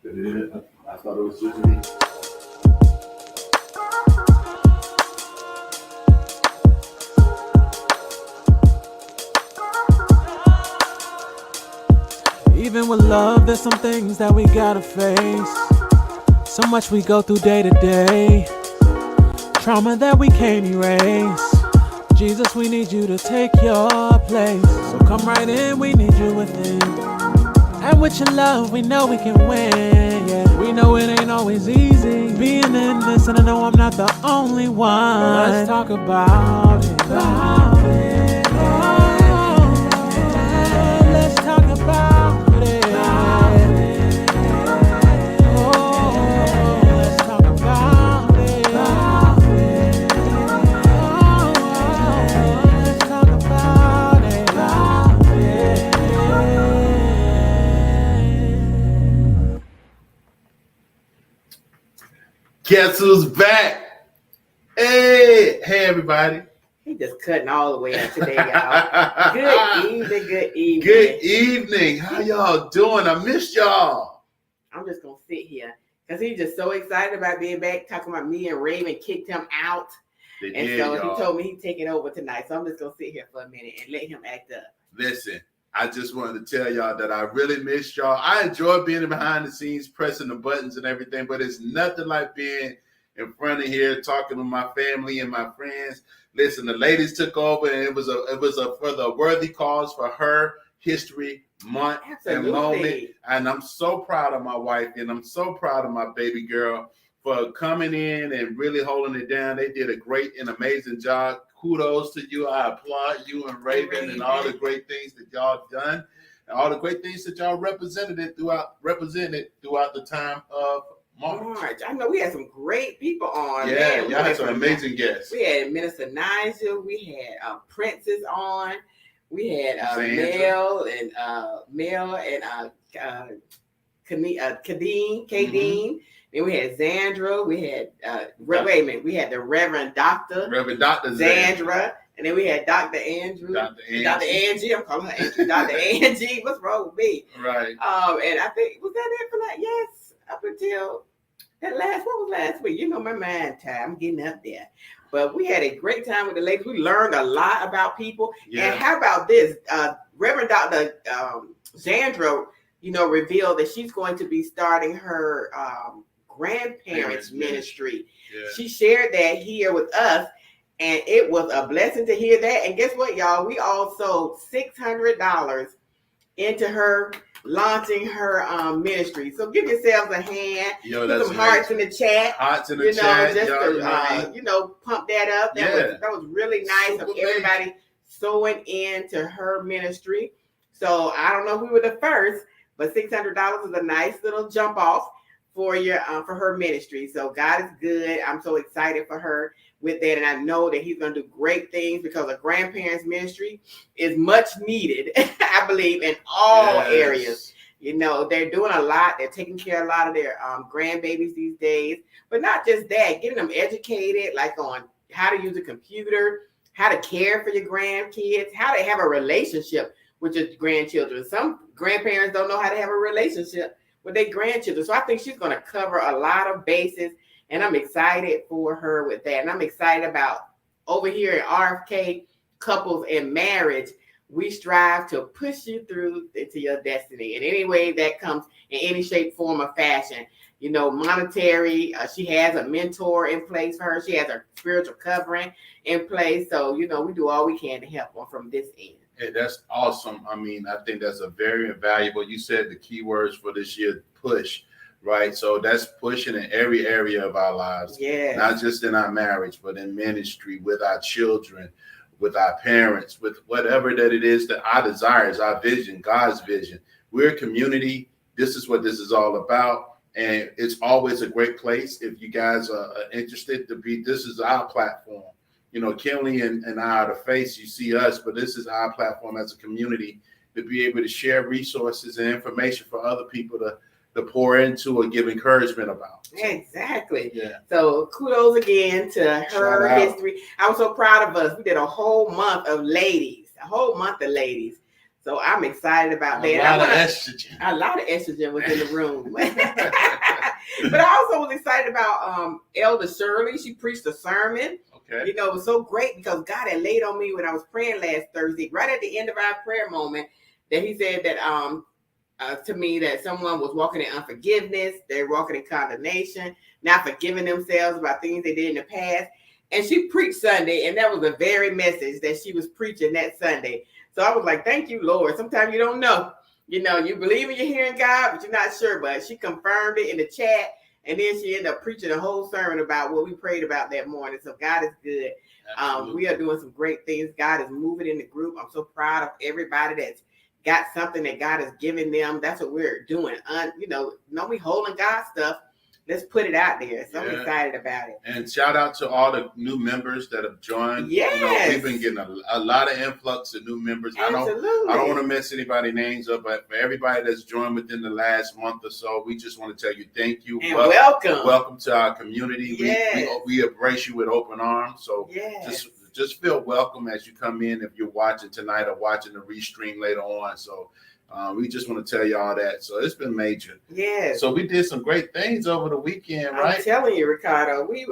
I thought it was just me. Even with love, there's some things that we gotta face. So much we go through day to day. Trauma that we can't erase. Jesus, we need you to take your place. So come right in, we need you within. And with your love, we know we can win. Yeah, we know it ain't always easy being in this, and I know I'm not the only one. Let's talk about it. About it. Oh, let's talk about it. Oh, let's talk about it. Oh, let's talk about it. Guess who's back? Hey everybody. He just cutting all the way up today, y'all. Good evening, good evening. Good evening. How y'all doing? I missed y'all. I'm just gonna sit here because he's just so excited about being back, talking about me and Raven kicked him out. They And did, so y'all. he told me he's taking over tonight. So I'm just gonna sit here for a minute and let him act up. Listen, I just wanted to tell y'all that I really missed y'all. I enjoy being behind the scenes, pressing the buttons and everything, but it's nothing like being in front of here, talking to my family and my friends. Listen, the ladies took over, and it was a for the worthy cause for her history month and moment. Absolutely. And I'm so proud of my wife, and I'm so proud of my baby girl for coming in and really holding it down. They did a great and amazing job. Kudos to you. I applaud you and Raven and all the great things that y'all done, and all the great things that y'all represented throughout the time of March. I know we had some great people on. Yeah, man. y'all had some amazing guests. We had Minister Nigel. We had Princess on. We had Sandra. Mel and Kadeen. Mm-hmm. Then we had Zandra. We had wait a minute. We had the Reverend Dr. Zandra. And then we had Dr. Andrew. Dr. Angie. I'm calling her Andrew. Dr. Angie. What's wrong with me? Right. And I think was that it for that? Yes, up until what was last week? You know my mind time. I'm getting up there. But we had a great time with the ladies. We learned a lot about people. Yeah. And how about this? Reverend Dr. Zandra, revealed that she's going to be starting her grandparents ministry. Yeah. She shared that here with us, and it was a blessing to hear that. And guess what, y'all? We all sold $600 into her launching her ministry. So give yourselves a hand. Put some hearts in the chat. Hearts in the chat. Just to pump that up. That was really nice of everybody sewing into her ministry. So I don't know if we were the first, but $600 is a nice little jump off for for her ministry. So God is good. I'm so excited for her with that, and I know that He's going to do great things because a grandparents ministry is much needed. I believe in all areas. They're doing a lot. They're taking care of a lot of their grandbabies these days, but not just that. Getting them educated, like on how to use a computer, how to care for your grandkids, how to have a relationship with your grandchildren. Some grandparents don't know how to have a relationship with their grandchildren. So I think she's going to cover a lot of bases, and I'm excited for her with that. And I'm excited about over here at RFK Couples and Marriage. We strive to push you through into your destiny in any way that comes in any shape, form, or fashion. Monetary. She has a mentor in place for her. She has a spiritual covering in place. So, we do all we can to help her from this end. Hey, that's awesome. I mean, I think that's a very valuable. You said the key words for this year: push, right? So that's pushing in every area of our lives, not just in our marriage, but in ministry, with our children, with our parents, with whatever that it is that our desires, our vision, God's vision. We're a community. This is what this is all about. And it's always a great place if you guys are interested to be. This is our platform. Kinley and I are the face. You see us, but this is our platform as a community to be able to share resources and information for other people to pour into or give encouragement about. Exactly. Yeah. So kudos again to her history. I was so proud of us. We did a whole month of ladies. So I'm excited about that. A lot of estrogen was in the room. But I also was excited about Elder Shirley. She preached a sermon. Okay. You know, it was so great because God had laid on me when I was praying last Thursday, right at the end of our prayer moment, that he said that to me that someone was walking in unforgiveness, they're walking in condemnation, not forgiving themselves about things they did in the past. And she preached Sunday, and that was the very message that she was preaching that Sunday. So I was like, thank you, Lord. Sometimes you don't know. You know, you believe in you're hearing God, but you're not sure. But she confirmed it in the chat. And then she ended up preaching a whole sermon about what we prayed about that morning. So God is good. We are doing some great things. God is moving in the group. I'm so proud of everybody that's got something that God has given them. That's what we're doing. You know, we holding God stuff. Let's put it out there. So I'm excited about it. And shout out to all the new members that have joined. Yes. You know, we've been getting a lot of influx of new members. Absolutely. I don't want to mess anybody's names up, but for everybody that's joined within the last month or so, we just want to tell you thank you. And welcome. Welcome to our community. Yes. We embrace you with open arms. So just feel welcome as you come in if you're watching tonight or watching the restream later on. So we just want to tell y'all that. So it's been major. Yeah. So we did some great things over the weekend, right? I'm telling you, Ricardo, we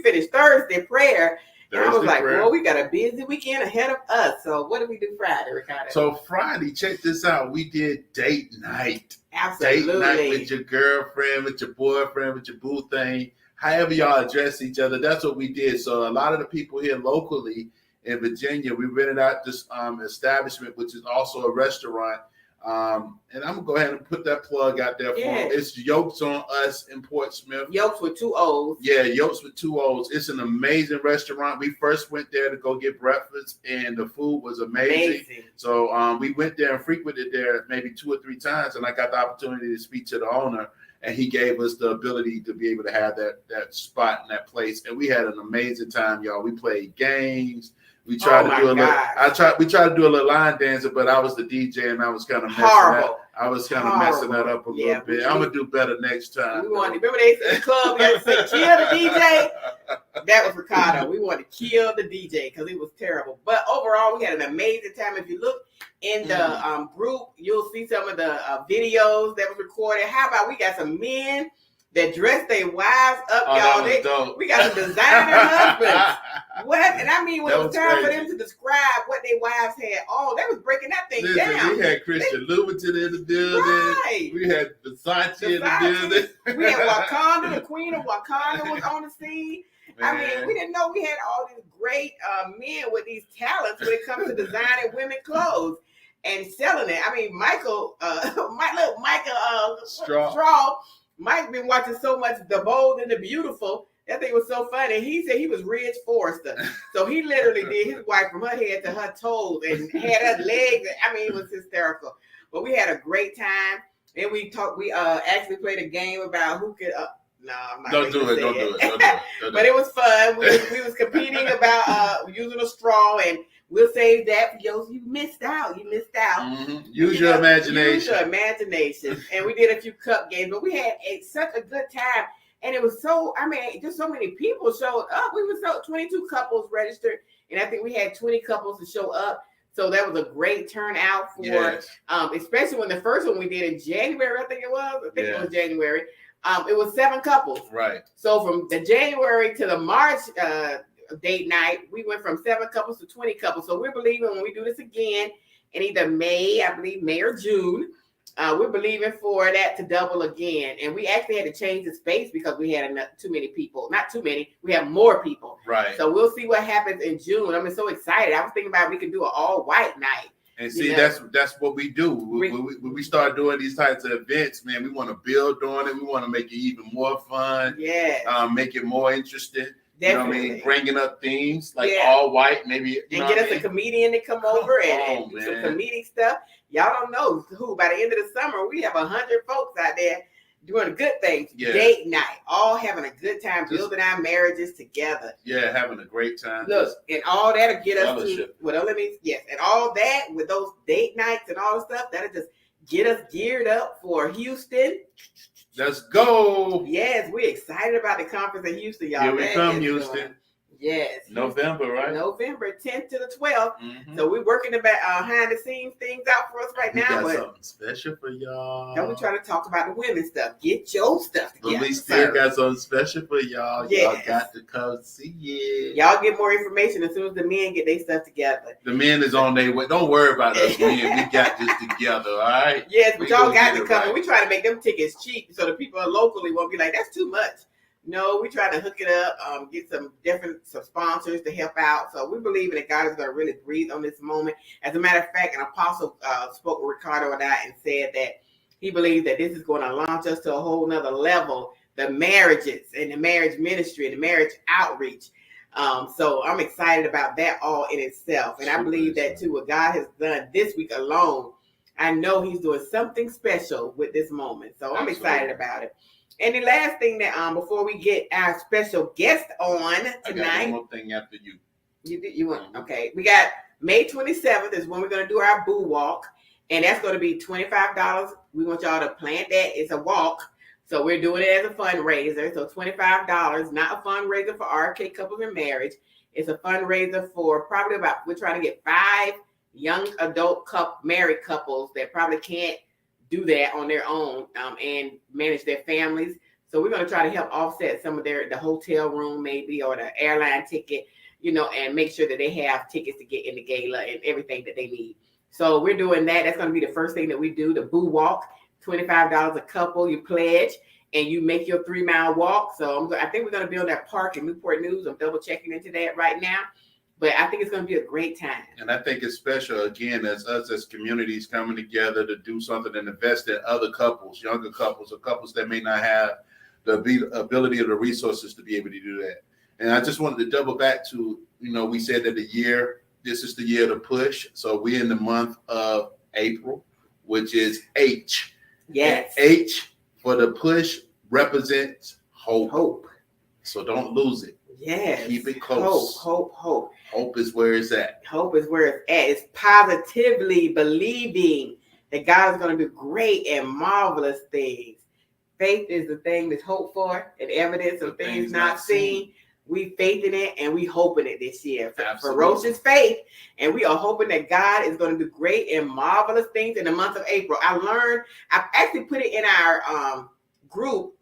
finished Thursday prayer. And I was like, well, we got a busy weekend ahead of us. So what did we do Friday, Ricardo? So Friday, check this out. We did date night. Absolutely. Date night with your girlfriend, with your boyfriend, with your boo thing. However y'all address each other, that's what we did. So a lot of the people here locally in Virginia, we rented out this establishment, which is also a restaurant. And I'm going to go ahead and put that plug out there for them. It's Yolks on Us in Portsmouth. Yolks with 2 O's. Yeah, Yolks with 2 O's. It's an amazing restaurant. We first went there to go get breakfast, and the food was amazing. So we went there and frequented there maybe 2 or 3 times, and I got the opportunity to speak to the owner. And he gave us the ability to be able to have that spot in that place. And we had an amazing time, y'all. We played games. We tried to do a little. We tried to do a little line dancing, but I was the DJ and I was kind of messing that up a little bit. I'm gonna do better next time. We wanted. Remember they said in the club we had to say kill the DJ. That was Ricardo. We wanted to kill the DJ because it was terrible. But overall, we had an amazing time. If you look in the group, you'll see some of the videos that was recorded. How about we got some men that dressed their wives up, y'all? We got some designer husbands. What? And I mean, when it was time for them to describe what their wives had on, they was breaking that thing down. We had Christian Louboutin in the building. Right. We had Versace in the building. We had Wakanda, the queen of Wakanda was on the scene. Man. I mean, we didn't know we had all these great men with these talents when it comes to designing women clothes and selling it. I mean, Michael Straw. Mike been watching so much The Bold and the Beautiful. That thing was so funny. He said he was Ridge Forrester. So he literally did his wife from her head to her toes and had her legs. I mean, it was hysterical. But we had a great time. And we actually played a game about who could no, I'm not Don't do it. But it was fun. We was competing about using a straw, and we'll save that for you. You missed out. Mm-hmm. Use your imagination. And we did a few cup games, but we had such a good time. And it was just so many people showed up. We were 22 couples registered, and I think we had 20 couples to show up. So that was a great turnout for, especially when the first one we did in January, I think it was January. It was 7 couples. Right. So from the January to the March date night, we went from 7 couples to 20 couples. So we're believing when we do this again in either May or June, we're believing for that to double again. And we actually had to change the space because we had too many people. Not too many. We have more people. Right. So we'll see what happens in June. I'm so excited. I was thinking about we could do an all-white night. And see, that's what we do. When we start doing these types of events, man, we want to build on it. We want to make it even more fun. Yeah. Make it more interesting. Definitely. You know what I mean? Bringing up themes like all white, maybe. And get us a comedian to come over and do some comedic stuff. Y'all don't know who. By the end of the summer, we have 100 folks out there doing good things. Yeah. Date night. All having a good time, building our marriages together. Yeah, having a great time. Look, and all that'll get us to, and all that with those date nights and all the stuff, that'll just get us geared up for Houston. Let's go. Yes, we're excited about the conference in Houston, y'all. Here we come, Houston. Yes. November, right? November 10th to the 12th. So we're working the behind the scenes things out for us right now. We got something special for y'all. Don't we try to talk about the women's stuff? Get your stuff together. But we still got something special for y'all. Yes. Y'all got to come see it. Y'all get more information as soon as the men get their stuff together. The men is on their way. Don't worry about us, men. We got this together, all right? Yes, but y'all got to come. Right. We try to make them tickets cheap so the people locally won't be like, that's too much. No, we try to hook it up, get some sponsors to help out. So we believe that God is going to really breathe on this moment. As a matter of fact, an apostle spoke with Ricardo and I and said that he believes that this is going to launch us to a whole nother level, the marriages and the marriage ministry, the marriage outreach. So I'm excited about that all in itself. And I believe that too, what God has done this week alone, I know he's doing something special with this moment. So I'm excited about it. And the last thing that before we get our special guest on tonight. I got one more thing after you. You want? Okay. We got May 27th is when we're going to do our Boo Walk. And that's going to be $25. We want y'all to plan that. It's a walk. So we're doing it as a fundraiser. So $25, not a fundraiser for RK Couples in Marriage. It's a fundraiser for we're trying to get 5 young adult married couples that probably can't do that on their own and manage their families. So we're going to try to help offset some of the hotel room maybe or the airline ticket, and make sure that they have tickets to get in the gala and everything that they need. So we're doing that. That's going to be the first thing that we do, the Boo Walk, $25 a couple. You pledge and you make your 3-mile walk. So I think we're going to build that park in Newport News. I'm double checking into that right now. But I think it's going to be a great time. And I think it's special, again, as us as communities coming together to do something and invest in other couples, younger couples, or couples that may not have the ability or the resources to be able to do that. And I just wanted to double back to, we said that this is the year to push. So we're in the month of April, which is H. Yes. And H for the push represents hope. So don't lose it. Yes. Keep it close. Hope. Hope is where it's at. Hope is where it's at. It's positively believing that God is going to do great and marvelous things. Faith is the thing that's hoped for and evidence of things not seen. We faith in it and we hope in it this year. Ferocious faith. And we are hoping that God is going to do great and marvelous things in the month of April. I actually put it in our group,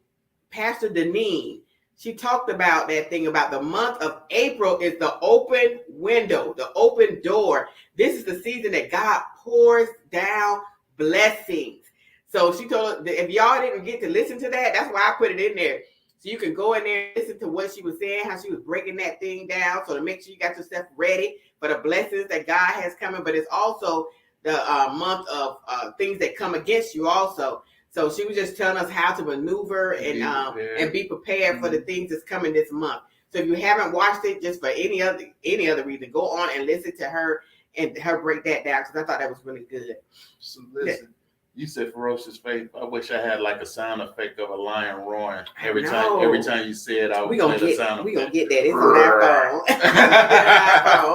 Pastor Deneen. She talked about that thing about the month of April is the open window, the open door. This is the season that God pours down blessings. So she told us, if y'all didn't get to listen to that, that's why I put it in there. So you can go in there and listen to what she was saying, how she was breaking that thing down. So to make sure you got yourself ready for the blessings that God has coming. But it's also the month of things that come against you also. So she was just telling us how to maneuver and be prepared for the things that's coming this month. So if you haven't watched it, just for any other reason, go on and listen to her and her break that down, because I thought that was really good. So listen, you said ferocious faith. I wish I had like a sound effect of a lion roaring every time you said I would play the sound effect. We're gonna get that. It's on our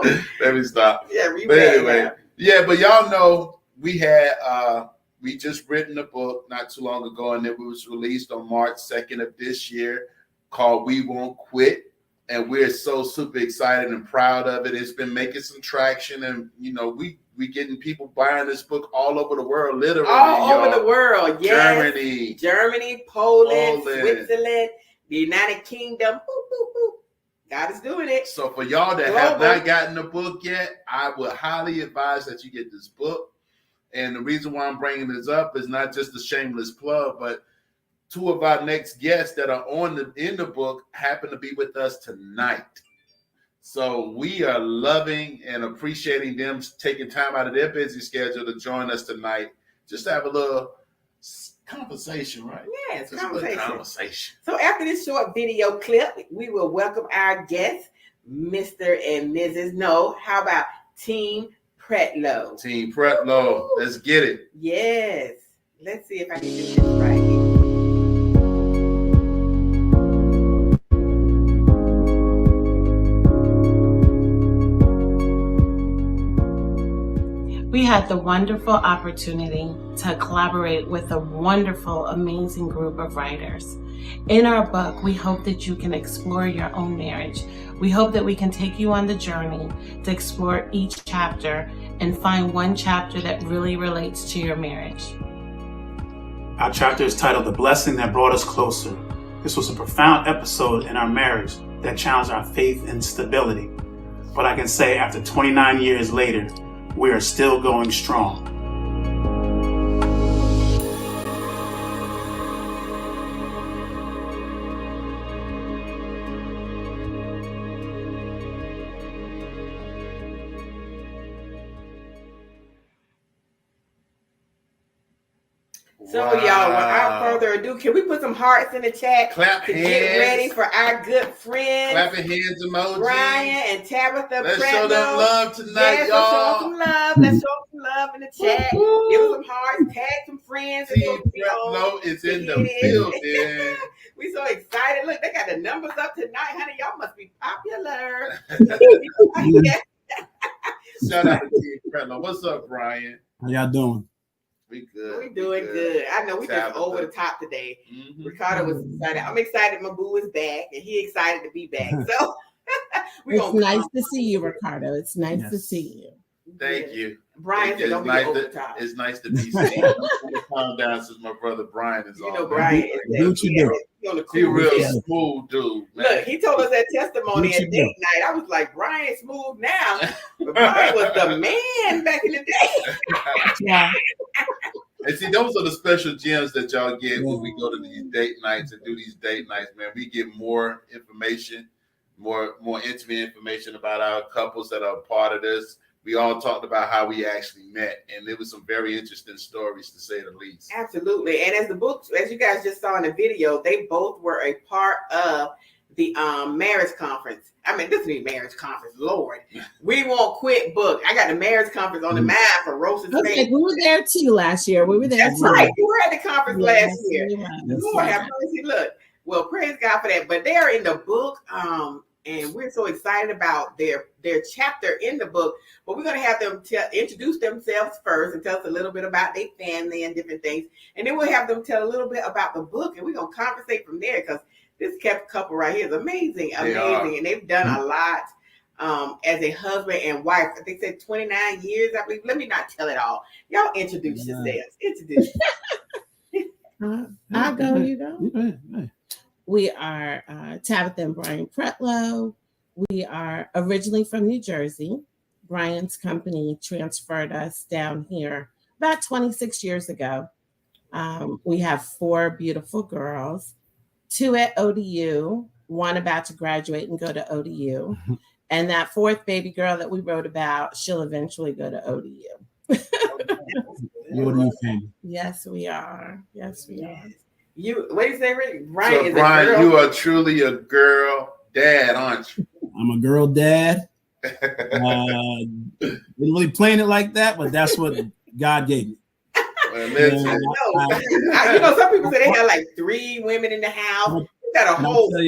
phone. Let me stop. Yeah, but anyway, but y'all know we had we just written a book not too long ago, and it was released on March 2nd of this year called We Won't Quit. And we're so super excited and proud of it. It's been making some traction, and we getting people buying this book all over the world, literally. All over the world, yes. Germany, Poland, Switzerland, the United Kingdom. Boop, boop, boop. God is doing it. So for y'all that have not gotten the book yet, I would highly advise that you get this book. And the reason why I'm bringing this up is not just a shameless plug, but 2 of our next guests that are in the book happen to be with us tonight. So we are loving and appreciating them taking time out of their busy schedule to join us tonight. Just to have a little conversation, right? Yes, conversation. So after this short video clip, we will welcome our guests, Mr. and Mrs. No. How about Team Pretlow? Team Pretlow. Let's get it. Yes. Let's see if I can do this right here. We had the wonderful opportunity to collaborate with a wonderful, amazing group of writers. In our book, we hope that you can explore your own marriage We hope that we can take you on the journey to explore each chapter and find one chapter that really relates to your marriage. Our chapter is titled The Blessing That Brought Us Closer. This was a profound episode in our marriage that challenged our faith and stability. But I can say after 29 years later, we are still going strong. So y'all, without further ado, can we put some hearts in the chat Clap to hands. get ready for our good friends, Clapping hands emoji. Brian and Tabitha? Let's show them love tonight, yes, y'all. Let's show some love. Let's show some love in the chat. Give us some hearts. Tag some friends. Team Pretlow is in the building. We so excited. Look, they got the numbers up tonight, honey. Y'all must be popular. Shout out to Team Pretlow. What's up, Brian? How y'all doing? We good. We doing good. I know we just over the top today. Ricardo was excited. I'm excited. My boo is back, and he excited to be back. So it's nice to see you, Ricardo. It's nice to see you. Thank you. Brian said, don't be over the top. It's nice to be seen. I'm calm down since my brother Brian is on. You know, Brian is he real smooth dude. Man. Look, he told us that testimony at date night. I was like, Brian is smooth now, but Brian was the man back in the day. Yeah. And see, those are the special gems that y'all get when we go to these date nights and do these date nights, man. We get more information, more intimate information about our couples that are a part of this. We all talked about how we actually met, and there was some very interesting stories, to say the least. Absolutely. And as you guys just saw in the video, they both were a part of the marriage conference. I mean, this is marriage conference, Lord. We Won't Quit book. I got the marriage conference on the mind for Rose's we were there too last year. We were there That's too. Right. You were at the conference last year. Yes, Lord have mercy. Look, well, praise God for that. But they are in the book. And we're so excited about their chapter in the book. But we're going to have them introduce themselves first and tell us a little bit about their family and different things. And then we'll have them tell a little bit about the book. And we're going to conversate from there, because this couple right here is amazing. And they've done a lot as a husband and wife. They said 29 years, I believe. Let me not tell it all. Y'all introduce yourselves. Introduce I'll go, you go. We are Tabitha and Brian Pretlow. We are originally from New Jersey. Brian's company transferred us down here about 26 years ago. We have 4 beautiful girls, 2 at ODU, 1 about to graduate and go to ODU. And that 4th baby girl that we wrote about, she'll eventually go to ODU. ODU family. Yes, we are. Yes, we are. What do you say, Rick? Brian, so Brian, you are truly a girl dad, aren't you? I'm a girl dad. Didn't really plan it like that, but that's what God gave me. Some people say they have like 3 women in the house. You got a whole 5.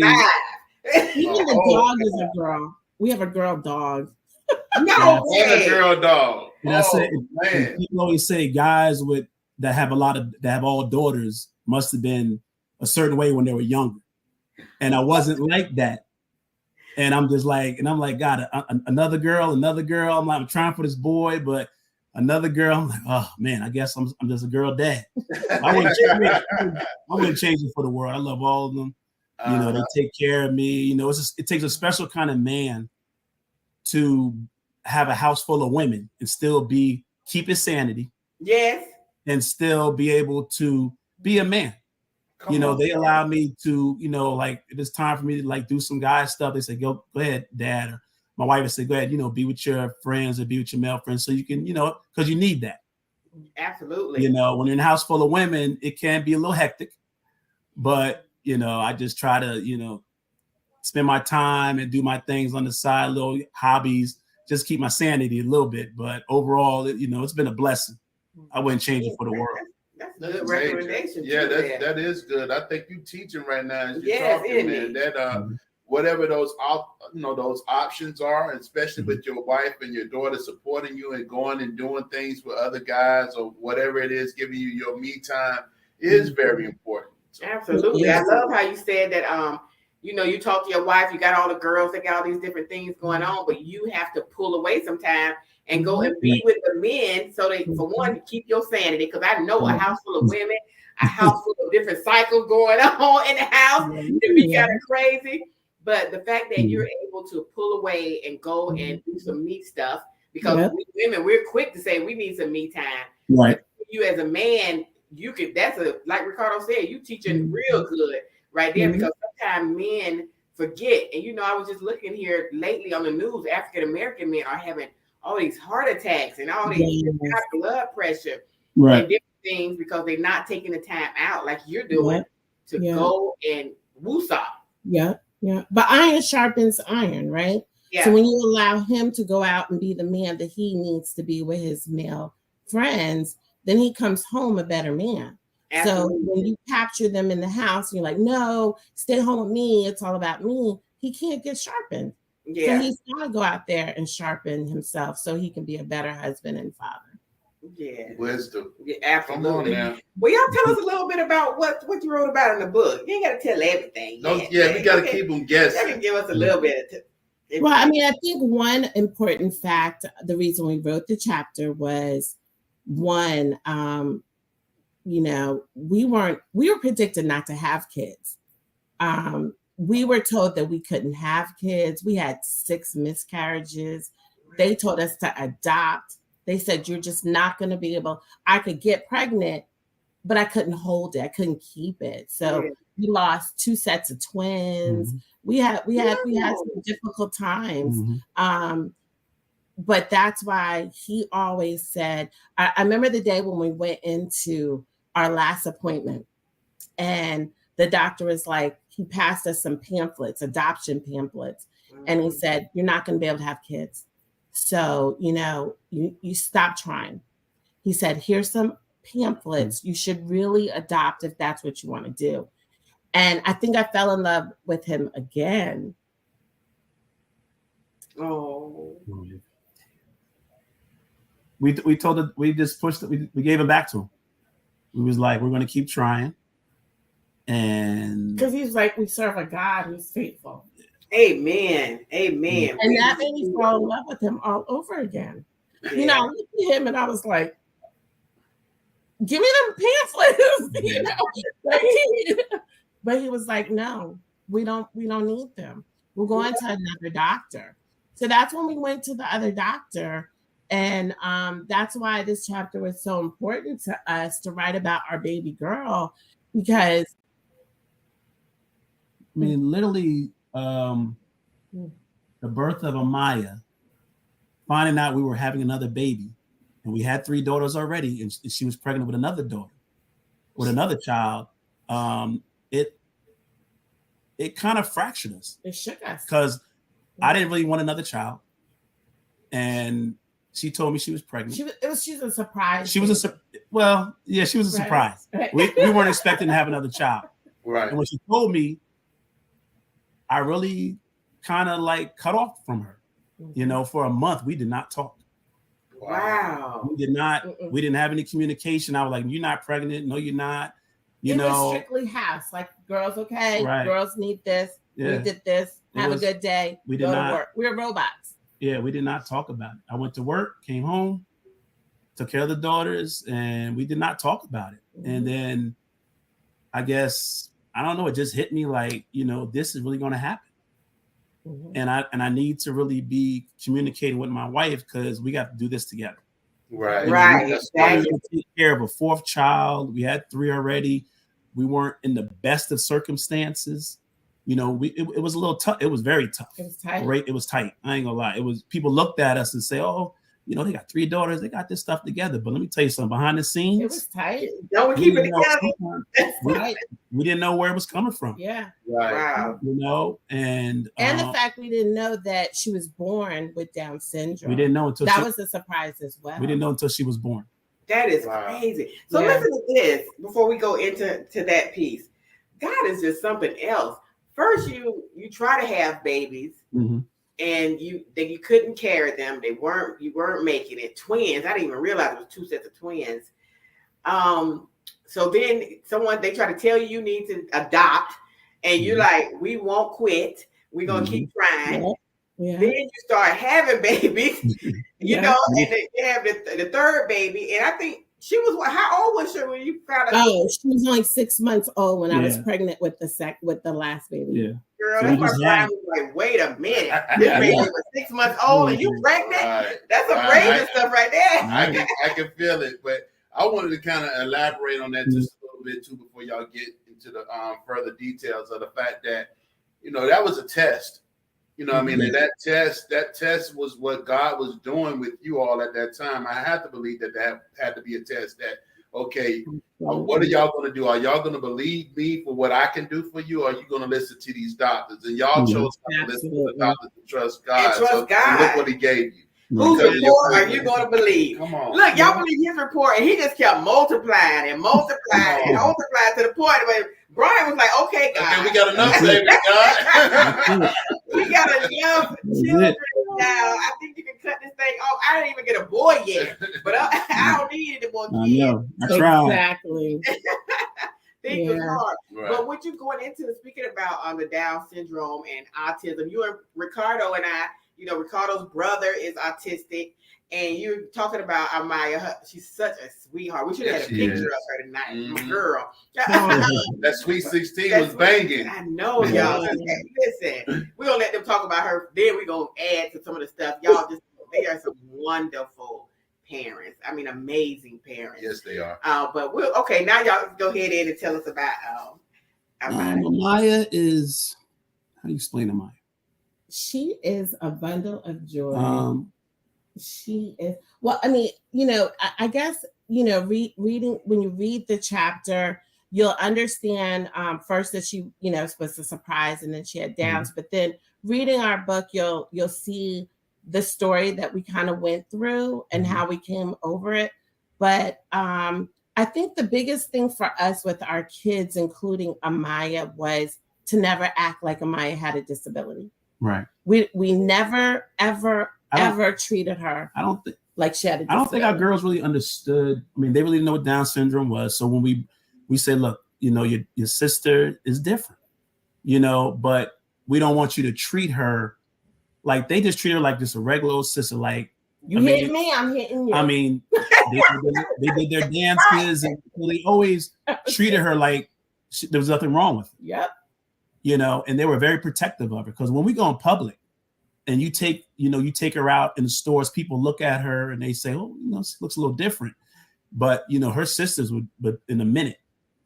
Even the dog is a girl. We have a girl dog. No, and a girl dog. Man. People always say guys that have all daughters must have been a certain way when they were younger, and I wasn't like that. And I'm like, God, another girl. I'm like, I'm trying for this boy, but another girl. I'm like, oh man, I guess I'm just a girl dad. I wouldn't change it for the world. I love all of them. You know, they take care of me. You know, it takes a special kind of man to have a house full of women and still keep his sanity. Yes. And still be able to be a man. They allow me to, like, it's time for me to like do some guy stuff. They say, go ahead, dad. Or my wife would say, go ahead, be with your friends or be with your male friends. So you can, because you need that. Absolutely. When you're in a house full of women, it can be a little hectic, but, I just try to, spend my time and do my things on the side, little hobbies, just keep my sanity a little bit. But overall, it's been a blessing. I wouldn't change it for the world. That's a good recommendation. Yeah, that is good. I think you're teaching right now as you're talking, man. That whatever those options are, especially with your wife and your daughter supporting you and going and doing things with other guys or whatever it is, giving you your me time is very important. Absolutely. I love how you said that you know, you talk to your wife, you got all the girls, they got all these different things going on, but you have to pull away sometime and go and be with the men so they, for one, keep your sanity. Because I know a house full of women, a house full of different cycles going on in the house, to be kind of crazy. But the fact that you're able to pull away and go and do some me stuff, because we women, we're quick to say we need some me time. Right. You as a man, you could, that's a, like Ricardo said, you teaching real good right there, because sometimes men forget. And you know, I was just looking here lately on the news, African American men are having all these heart attacks and all these high blood pressure and different things because they're not taking the time out like you're doing to go and woosah. Yeah. But iron sharpens iron, right? Yeah. So when you allow him to go out and be the man that he needs to be with his male friends, then he comes home a better man. Absolutely. So when you capture them in the house, you're like, no, stay home with me. It's all about me. He can't get sharpened. Yeah. So he's got to go out there and sharpen himself so he can be a better husband and father. Yeah. Wisdom. Yeah, absolutely. Well, y'all tell us a little bit about what you wrote about in the book. You ain't got to tell everything. We got to keep them guessing. You can give us a little bit. Well, I mean, I think one important fact, the reason we wrote the chapter was one, you know, we were predicted not to have kids. We were told that we couldn't have kids. We had 6 miscarriages. They told us to adopt. They said, you're just not going to be able, I could get pregnant, but I couldn't hold it. I couldn't keep it. So we lost 2 sets of twins. We had some difficult times. But that's why he always said, I remember the day when we went into our last appointment and the doctor was like, he passed us some pamphlets, adoption pamphlets. And he said, you're not going to be able to have kids. So, you know, you stop trying. He said, here's some pamphlets. You should really adopt if that's what you want to do. And I think I fell in love with him again. Oh. We told it, we just pushed it, we gave it back to him. We was like, we're going to keep trying. And because he's like, we serve a God who's faithful. Amen. And that made me fall in love with him all over again. Yeah. You know, I looked at him and I was like, give me them pamphlets. You know? But he was like, no, we don't need them. We're going to another doctor. So that's when we went to the other doctor. And that's why this chapter was so important to us to write about our baby girl, because I mean, literally, the birth of Amaya, finding out we were having another baby, and we had 3 daughters already, and she was pregnant with another daughter, with another child. It kind of fractured us. It shook us because I didn't really want another child, and she told me she was pregnant. She's a surprise. She was she was a surprise. Right. We weren't expecting to have another child. Right. And when she told me, I really kind of like cut off from her. You know, for a month, we did not talk. Wow. We did not. We didn't have any communication. I was like, "You're not pregnant. No, you're not." You know, was strictly house. Like, girls, okay, right. Girls need this. Yeah. We did this. Have a good day. We did not work. We're robots. Yeah, we did not talk about it. I went to work, came home, took care of the daughters, and we did not talk about it. And then, I guess, I don't know, it just hit me like, you know, this is really going to happen. And I need to really be communicating with my wife because we got to do this together. Right. Right. Exactly. Take care of a 4th child. We had 3 already. We weren't in the best of circumstances. You know, it was a little tough. It was very tough. It was tight. Right? It was tight. I ain't gonna lie. It was, people looked at us and say, oh, you know, they got 3 daughters. They got this stuff together. But let me tell you something. Behind the scenes, it was tight. Don't keep it together. We didn't know where it was coming from. Yeah. Right. Wow. You know, and the fact we didn't know that she was born with Down syndrome. We didn't know until that was a surprise as well. We didn't know until she was born. That is crazy. So listen to this before we go into that piece. God is just something else. First, you try to have babies, and you couldn't carry them. You weren't making it. Twins. I didn't even realize it was 2 sets of twins. So then they try to tell you need to adopt, and you're like, we won't quit. We're gonna keep trying. Yeah. Then you start having babies, you know, and they have the third baby. And I think she was how old was she when you found out? Oh, she was only 6 months old when I was pregnant with the last baby. Yeah. Girl, so that's why Brian was like, wait a minute. This baby was 6 months old and you pregnant? Right. That's some crazy stuff right there. I can feel it, but I wanted to kind of elaborate on that just a little bit too before y'all get into the further details of the fact that, you know, that was a test. You know what I mean? And that test was what God was doing with you all at that time. I have to believe that had to be a test that, okay, what are y'all going to do? Are y'all going to believe me for what I can do for you? Or are you going to listen to these doctors? And y'all chose to listen to the doctors and trust God. And trust God. Look what he gave you. Whose report are you going to believe? Come on. Look, y'all believe his report, and he just kept multiplying and multiplying and multiplying to the point where Brian was like, okay, God. Okay, we got enough baby, God. We got enough children now. I think you can cut this thing off. I didn't even get a boy yet, but I don't need any more kids. know. I tried. Exactly. Things was hard. Right. But what you going into, speaking about the Down syndrome and autism, you and Ricardo and I, you know, Ricardo's brother is autistic, and you're talking about Amaya. She's such a sweetheart. We should have had a picture of her tonight, my girl. That sweet 16 was banging. I know, y'all. Listen, we're gonna let them talk about her. Then we're gonna add to some of the stuff. Y'all just, they are some wonderful parents. I mean, amazing parents. Yes, they are. But we'll okay. Now y'all go ahead in and tell us about Amaya is. How do you explain Amaya? She is a bundle of joy. She is, well, I mean, you know, I guess, you know, reading, when you read the chapter, you'll understand first that she, you know, was a surprise and then she had Downs, but then reading our book, you'll see the story that we kind of went through and how we came over it. But I think the biggest thing for us with our kids, including Amaya, was to never act like Amaya had a disability. Right. We never, ever treated her. I don't think like she had a disability. I don't think our girls really understood. I mean, they really didn't know what Down syndrome was. So when we said, look, you know, your sister is different, you know, but we don't want you to treat her like they just treat her like just a regular old sister. Like you hit me, I'm hitting you. I mean, they did their dances and they always treated her like there was nothing wrong with her. Yep. You know, and they were very protective of her because when we go in public and you take her out in the stores, people look at her and they say, oh, you know, she looks a little different. But, you know, her sisters would, but in a minute.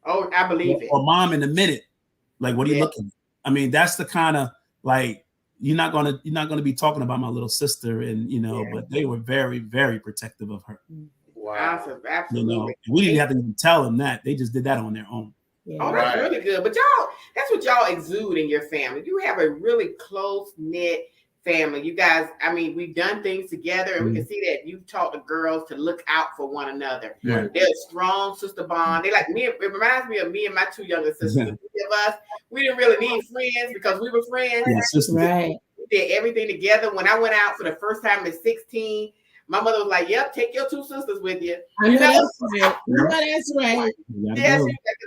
Oh, I believe it. Or mom in a minute. Like, what are you looking at? I mean, that's the kind of like, you're not gonna be talking about my little sister and, you know, but they were very, very protective of her. Wow. Absolutely. You know, we didn't have to even tell them that. They just did that on their own. Yeah. Oh, that's really good. But y'all, that's what y'all exude in your family. You have a really close-knit family. You guys, I mean, we've done things together and we can see that you've taught the girls to look out for one another. Yeah. They're a strong sister bond. They like me. It reminds me of me and my two younger sisters. We didn't really need friends because we were friends. Right. We did everything together. When I went out for the first time at 16, my mother was like, yep, take your two sisters with you. I know that's right. That's right. Yes,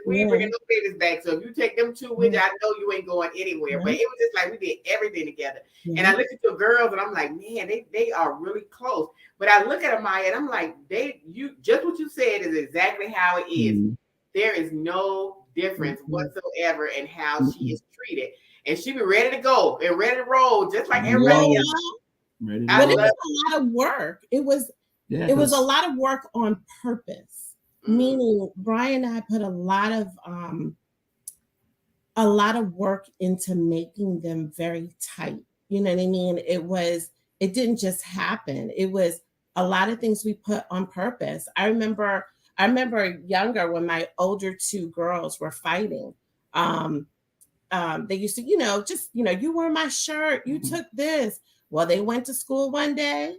we ain't bringing no babies back. So if you take them two with you, I know you ain't going anywhere. But it was just like we did everything together. And I look at your girls and I'm like, man, they are really close. But I look at Amaya and I'm like, just what you said is exactly how it is. There is no difference whatsoever in how she is treated. And she be ready to go and ready to roll just like everybody else. But it was a lot of work. It was a lot of work on purpose. Meaning Brian and I put a lot of work into making them very tight. You know what I mean? It didn't just happen. It was a lot of things we put on purpose. I remember younger when my older two girls were fighting. They used to, you wore my shirt, you took this. Well, they went to school one day,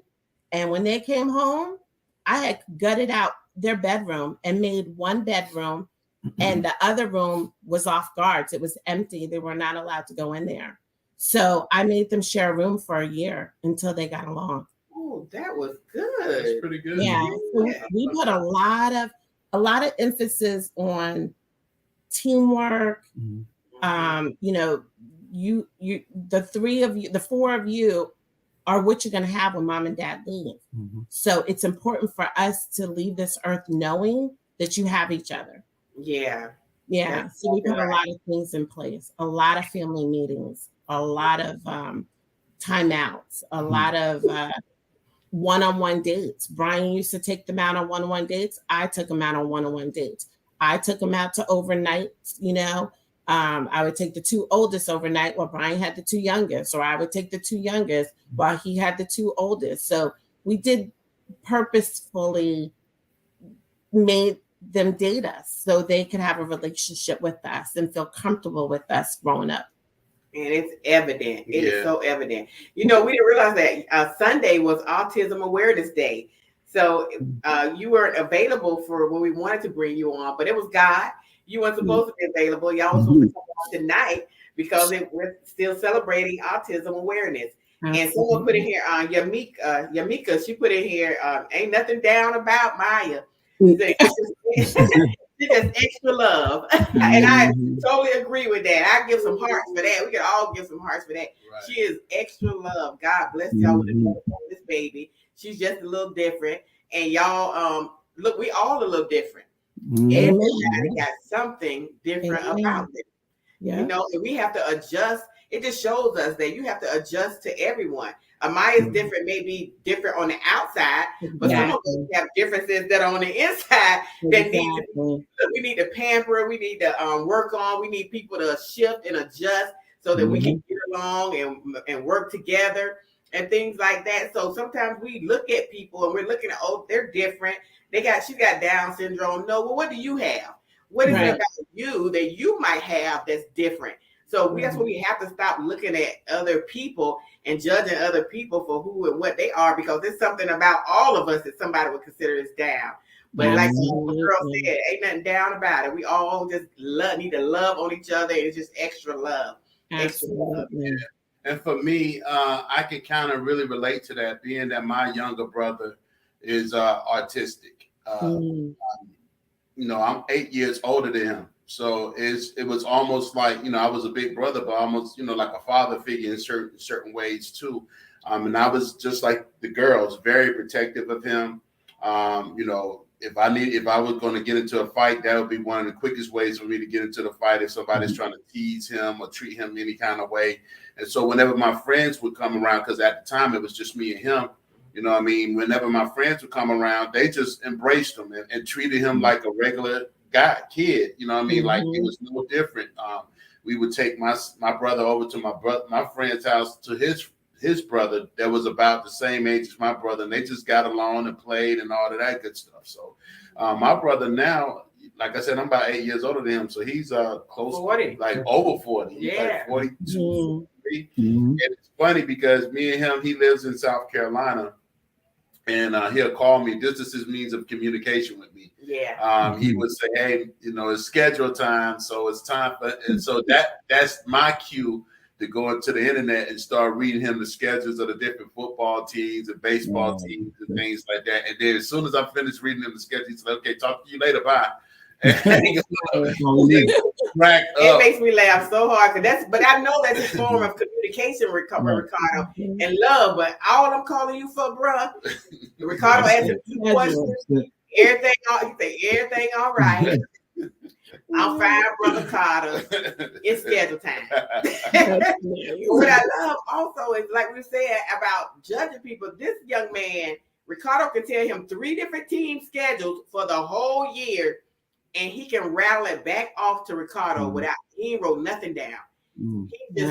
and when they came home, I had gutted out their bedroom and made one bedroom, and the other room was off guards. It was empty. They were not allowed to go in there. So I made them share a room for a year until they got along. Oh, that was good. That's pretty good. Yeah. So we put a lot of emphasis on teamwork, You know, you the three of you, the four of you are what you're going to have when mom and dad leave. So it's important for us to leave this earth knowing that you have each other. Yeah. So we put a lot of things in place, a lot of family meetings, a lot of timeouts, a lot of one-on-one dates. Brian used to take them out on one-on-one dates. I took them out on one-on-one dates. I took them out to overnight, you know. I would take the two oldest overnight while Brian had the two youngest, or I would take the two youngest while he had the two oldest. So we did purposefully made them date us so they could have a relationship with us and feel comfortable with us growing up. And it's evident. It is so evident. You know, we didn't realize that Sunday was Autism Awareness Day. So you weren't available for when we wanted to bring you on, but it was God. You weren't supposed to be available. Y'all was supposed to come on tonight because we're still celebrating Autism Awareness. Absolutely. And someone put in here, Yamika, she put in here, ain't nothing down about Maya. She just extra love. And I totally agree with that. I give some hearts for that. We can all give some hearts for that. Right. She is extra love. God bless y'all with this baby. She's just a little different. And y'all, look, we all a little different. Everybody got something different about it. You know, and we have to adjust. It just shows us that you have to adjust to everyone. Amaya's different, may be different on the outside, but some of us have differences that are on the inside that we need to pamper, we need to work on, we need people to shift and adjust so that we can get along and work together and things like that. So sometimes we look at people and we're looking at, oh, they're different. She got Down syndrome. No, well, what do you have? What is it about you that you might have that's different? So that's when we have to stop looking at other people and judging other people for who and what they are, because there's something about all of us that somebody would consider us down. But like the girl said, ain't nothing down about it. We all just need to love on each other. It's just extra love. Extra love. Yeah. And for me, I can kind of really relate to that, being that my younger brother is autistic. You know, I'm 8 years older than him. So it was almost like, you know, I was a big brother, but almost, you know, like a father figure in certain ways too. And I was just like the girls, very protective of him. You know, if I was going to get into a fight, that would be one of the quickest ways for me to get into the fight if somebody's trying to tease him or treat him any kind of way. And so whenever my friends would come around, because at the time it was just me and him, you know what I mean? Whenever my friends would come around, they just embraced him and treated him like a regular kid, you know what I mean? Like it was no different. We would take my brother over to my friend's house to his brother that was about the same age as my brother, and they just got along and played and all of that good stuff. So my brother now, like I said, I'm about 8 years older than him, so he's close 40. Like over 40. He's like 42, 43. And it's funny because me and him, he lives in South Carolina. And he'll call me. This is his means of communication with me. He would say, "Hey, you know, it's schedule time, so it's time for." And so that's my cue to go into the internet and start reading him the schedules of the different football teams and baseball teams and things like that. And then as soon as I finish reading him the schedule, he said, "Okay, talk to you later. Bye." It makes me laugh so hard but I know that's a form of communication, Ricardo, and love. But all I'm calling you for, bruh, Ricardo answered 2 questions. Everything all right. I'm fine, Brother Carter. It's schedule time. What I love also is, like we said about judging people. This young man, Ricardo, can tell him 3 different team schedules for the whole year. And he can rattle it back off to Ricardo he wrote nothing down. He just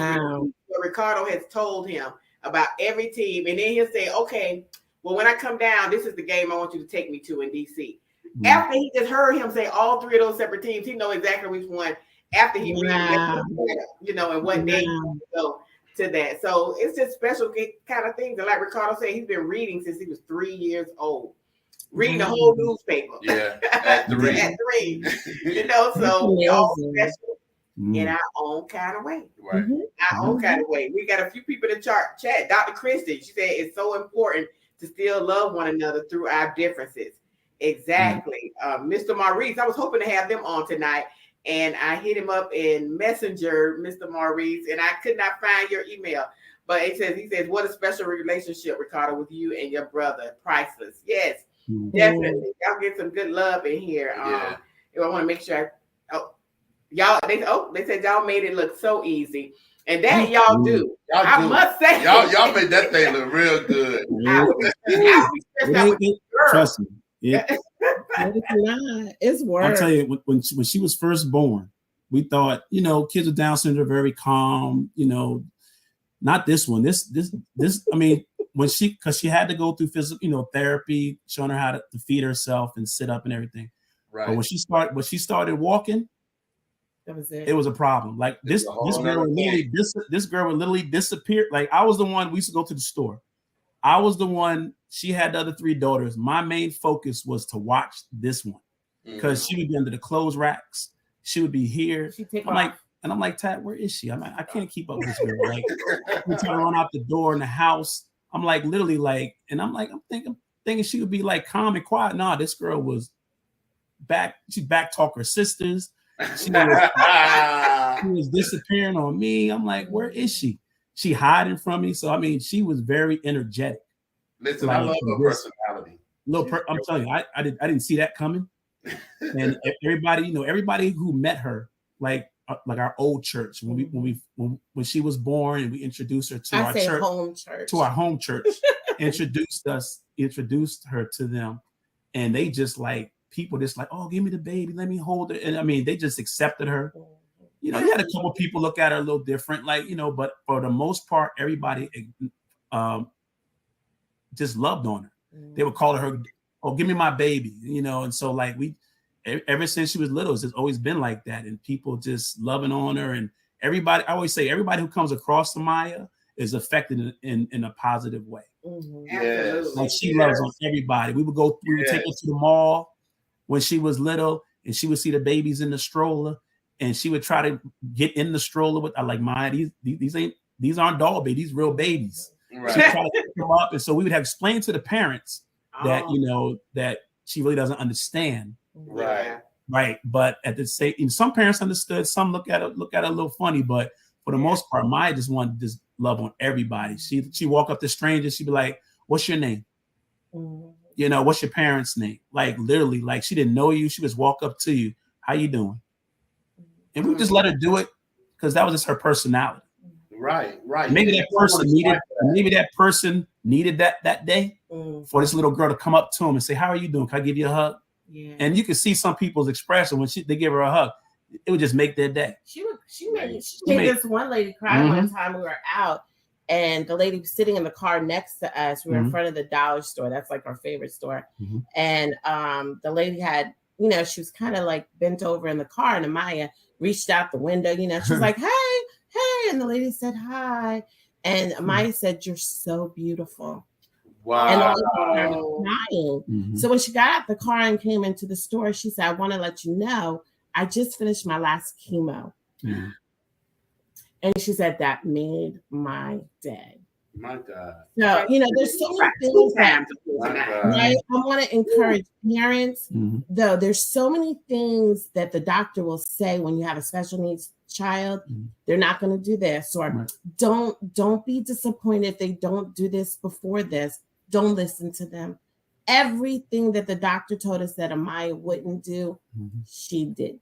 what Ricardo has told him about every team. And then he'll say, okay, well, when I come down, this is the game I want you to take me to in DC. After he just heard him say all 3 of those separate teams, he knows exactly which one after he read, you know, and what day to go to that. So it's just special kind of things. And like Ricardo said, he's been reading since he was 3 years old. Reading the whole newspaper. At 3. At 3. You know, so we all special in our own kind of way. Right. Our own kind of way. We got a few people in the chat. Dr. Christie, she said it's so important to still love one another through our differences. Exactly. Mr. Maurice, I was hoping to have them on tonight. and I hit him up in Messenger, Mr. Maurice, and I could not find your email. But he says, what a special relationship, Ricardo, with you and your brother. Priceless. Yes, definitely. Y'all get some good love in here. I want to make sure. They said y'all made it look so easy. And that y'all do. Must say. Y'all made that thing look real good. Trust me. It's work. I'll tell you, when she was first born, we thought, kids with Down syndrome are very calm, not this one. This, I mean, because she had to go through physical, therapy, showing her how to feed herself and sit up and everything. Right. But when she started walking, that was it. It was a problem. Like this girl would literally disappear. Like I was the one, we used to go to the store. I was the one, she had the other 3 daughters. My main focus was to watch this one because she would be under the clothes racks. She would be here. I'm like, Tat, where is she? I'm like, I can't keep up with this girl. Like, we try to run out the door in the house. I'm like, literally, like, and I'm thinking she would be like calm and quiet. Nah, this girl was she back talk her sisters. She was disappearing on me. I'm like, where is she? She hiding from me. So I mean, she was very energetic. Listen, like, I love her personality. I'm telling you, I didn't see that coming. And everybody, everybody who met her, like our old church, when she was born, and we introduced her to our home church, introduced her to them, and they just like people just like, oh, give me the baby, let me hold her, and I mean, they just accepted her. You had a couple people look at her a little different, like but for the most part, everybody just loved on her. They would call her, oh, give me my baby, and so like ever since she was little, it's always been like that, and people just loving on her, and everybody. I always say everybody who comes across Amaya is affected in a positive way. Yes, like she loves on everybody. We would take her to the mall when she was little, and she would see the babies in the stroller, and she would try to get in the stroller with. I like, Maya, these aren't doll babies, these real babies. Right. She would try to pick them up, and so we would have explained to the parents that that she really doesn't understand. Right. But at the same, some parents understood. Some look at it a little funny, but for the most part, Maya just wanted to just love on everybody. She walk up to strangers. She'd be like, "What's your name? What's your parents' name?" Like literally, like she didn't know you. She just walk up to you. How you doing? And we just let her do it because that was just her personality. Right. Maybe that person needed that day for this little girl to come up to him and say, "How are you doing? Can I give you a hug?" Yeah. And you can see some people's expression when they give her a hug, it would just make their day. She made this one lady cry one time. We were out, and the lady was sitting in the car next to us. We were in front of the dollar store. That's like our favorite store. And the lady had, she was kind of like bent over in the car, and Amaya reached out the window. She was like, hey, and the lady said hi, and Amaya said, "You're so beautiful." Wow. And I was crying. So when she got out the car and came into the store, she said, "I want to let you know, I just finished my last chemo." And she said that made my day. My God. So, there's so many things that I want to encourage parents, though. There's so many things that the doctor will say when you have a special needs child. They're not going to do this, or don't be disappointed if they don't do this before this. Don't listen to them. Everything that the doctor told us that Amaya wouldn't do, she did.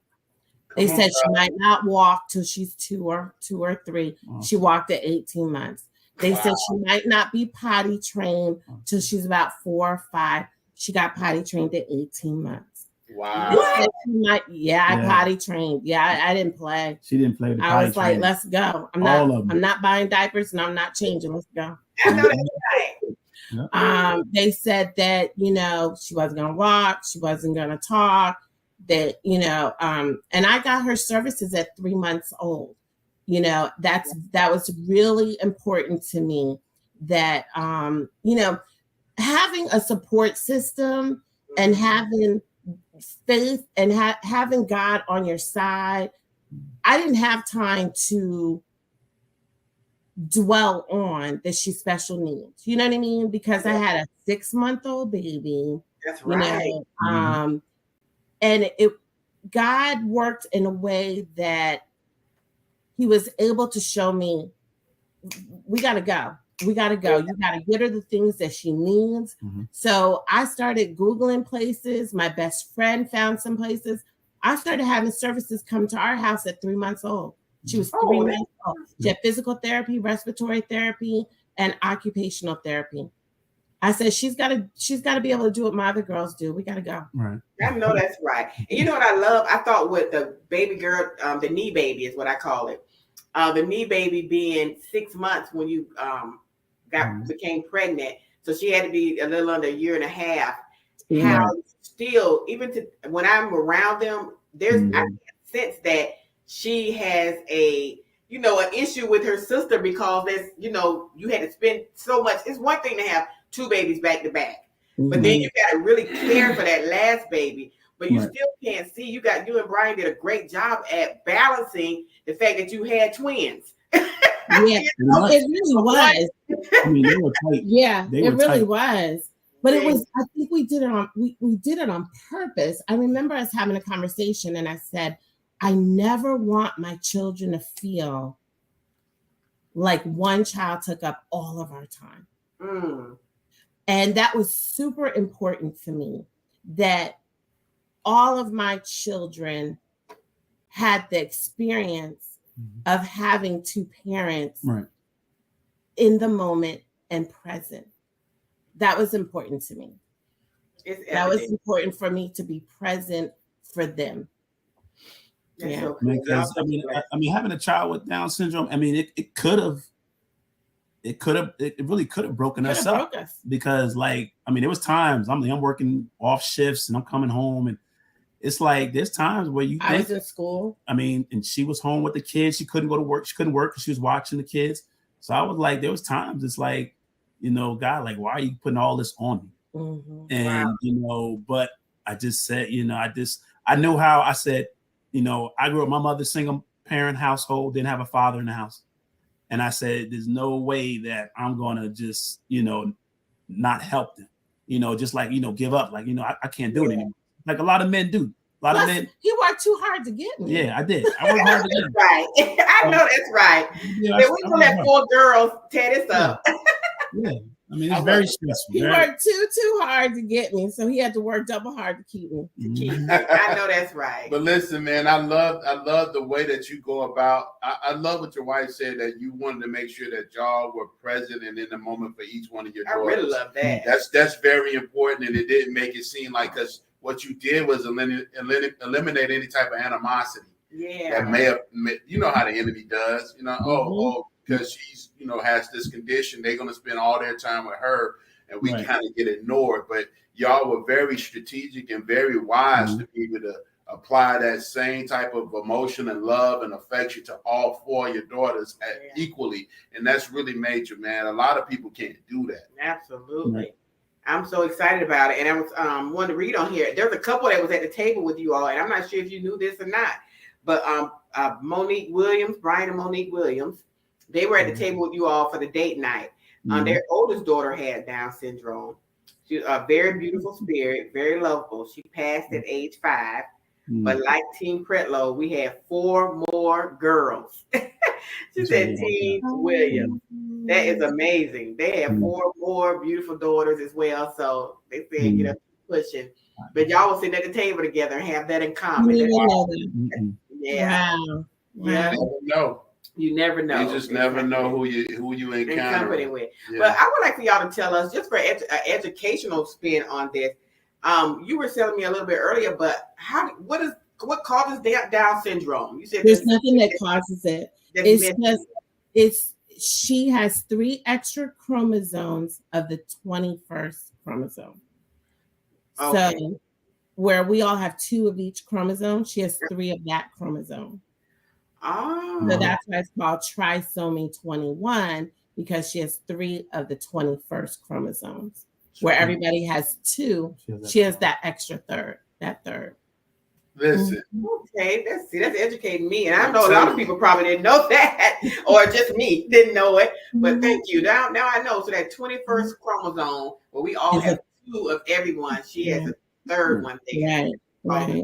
They said she might not walk till she's 2 or 3. She walked at 18 months. They said she might not be potty trained till she's about 4 or 5. She got potty trained at 18 months. Wow. They said she might, I potty trained. Yeah, I didn't play. She didn't play. I was like, let's go. I'm not buying diapers and I'm not changing. Let's go. They said that, she wasn't going to walk. She wasn't going to talk. That, and I got her services at 3 months old. That was really important to me, that, having a support system and having faith and having God on your side. I didn't have time to dwell on that she's special needs. You know what I mean? Because I had a 6-month-old baby. That's right. And it, God worked in a way that he was able to show me, we got to go. We got to go. You got to get her the things that she needs. Mm-hmm. So I started Googling places. My best friend found some places. I started having services come to our house at 3 months old. She was 3 months old. She had physical therapy, respiratory therapy, and occupational therapy. I said, she's got to be able to do what my other girls do. We got to go. Right. I know that's right. And you know what I love? I thought with the baby girl, the knee baby is what I call it. The knee baby being 6 months when you became pregnant. So she had to be a little under a year and a half. Yeah. How still, even to when I'm around them, I sense that she has an issue with her sister because there's, you had to spend so much. It's one thing to have 2 babies back to back, but then you got to really care for that last baby. But you still can't see. You and Brian did a great job at balancing the fact that you had twins. Yeah, it really was. I mean, they were tight. Yeah, it really was. But it was. I think we did it on. We did it on purpose. I remember us having a conversation, and I said, I never want my children to feel like one child took up all of our time. And that was super important to me, that all of my children had the experience of having 2 parents in the moment and present. That was important to me. That was important for me to be present for them. Yeah, because I mean, having a child with Down syndrome, I mean, it really could have broken us up because, like, I mean, there was times I'm working off shifts and I'm coming home, and it's like there's times where I was in school. I mean, and she was home with the kids. She couldn't go to work. She couldn't work because she was watching the kids. So I was like, there was times it's like, God, like, why are you putting all this on me? Mm-hmm. And but I just said, I know how. I said, I grew up my mother's single parent household, didn't have a father in the house. And I said, there's no way that I'm going to just, not help them, just like, give up. Like, I can't do it anymore. Like a lot of men do. Plus, men. He worked too hard to get me. Yeah, I did. I worked hard to get me. Right. I know that's right. Yeah, we gonna let 4 girls tear this up. Yeah. I mean, it's very stressful. He worked too hard to get me, so he had to work double hard to keep me. I know that's right. But listen, man, I love the way that you go about. I love what your wife said, that you wanted to make sure that y'all were present and in the moment for each one of your daughters. I really love that. That's very important, and it didn't make it seem like, because what you did was eliminate any type of animosity. Yeah. That may have, how the enemy does. Because she's, has this condition, they're going to spend all their time with her, and we kind of get ignored. But y'all were very strategic and very wise to be able to apply that same type of emotion and love and affection to all 4 of your daughters equally. And that's really major, man. A lot of people can't do that. Absolutely. Right. I'm so excited about it. And I was wanting to read on here. There's a couple that was at the table with you all, and I'm not sure if you knew this or not, but Monique Williams, Brian and Monique Williams, they were at the table with you all for the date night. Their oldest daughter had Down syndrome. She's a very beautiful spirit, very lovable. She passed at age 5. But like Team Pretlow, we had 4 more girls. She said Team Williams. That is amazing. They have 4 more beautiful daughters as well. So they said, get up pushing. But y'all will sit at the table together and have that in common. Yeah. Wow. Yeah. You never know. You just never know who you encounter. Company with. Yeah. But I would like for y'all to tell us, just for an educational spin on this. You were telling me a little bit earlier, but what causes Down syndrome? You said there's nothing that causes it. It's she has 3 extra chromosomes of the 21st chromosome. Okay. So where we all have 2 of each chromosome, she has 3 of that chromosome. Oh. So that's why it's called trisomy 21, because she has 3 of the 21st chromosomes. Where everybody has 2, she has that extra third. Listen. Okay, that's educating me. And I know a lot of people probably didn't know that, or just me didn't know it. But thank you. Now I know. So that 21st chromosome, where we all have 2 of everyone, she has a 3rd one there. Right.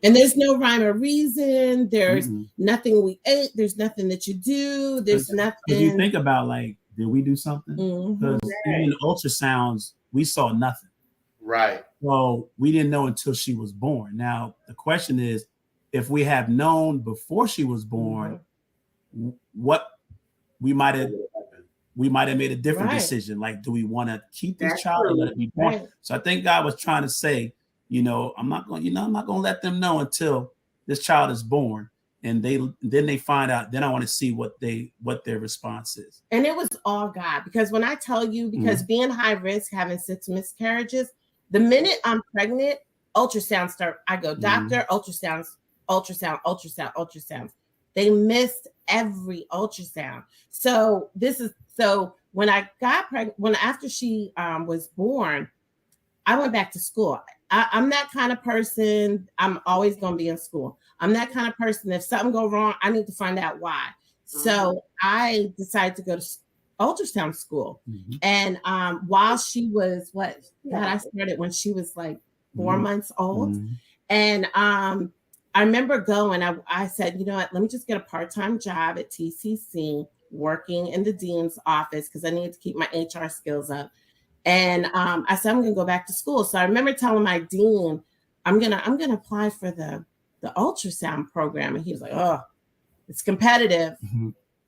And there's no rhyme or reason. There's nothing we ate. There's nothing that you do. There's nothing. If you think about, like, did we do something? Because even ultrasounds, we saw nothing. Right. Well, we didn't know until she was born. Now, the question is, if we have known before she was born, what we might have made a different decision. Like, do we want to keep this child or let it be born? Right. So I think God was trying to say, I'm not going to let them know until this child is born. And then they find out, then I want to see what their response is. And it was all God, because when I tell you, because being high risk, having 6 miscarriages, the minute I'm pregnant, ultrasound start. I go, doctor, ultrasounds. They missed every ultrasound. So when I got pregnant, after she was born, I went back to school. I'm that kind of person. I'm always going to be in school. I'm that kind of person. If something go wrong, I need to find out why. So I decided to go to ultrasound school. And while she was I started when she was like 4 months old. And I remember going, I said, you know what, let me just get a part-time job at TCC, working in the dean's office, because I needed to keep my HR skills up. And I said, I'm going to go back to school. So I remember telling my dean, I'm going to apply for the ultrasound program. And he was like, oh, it's competitive.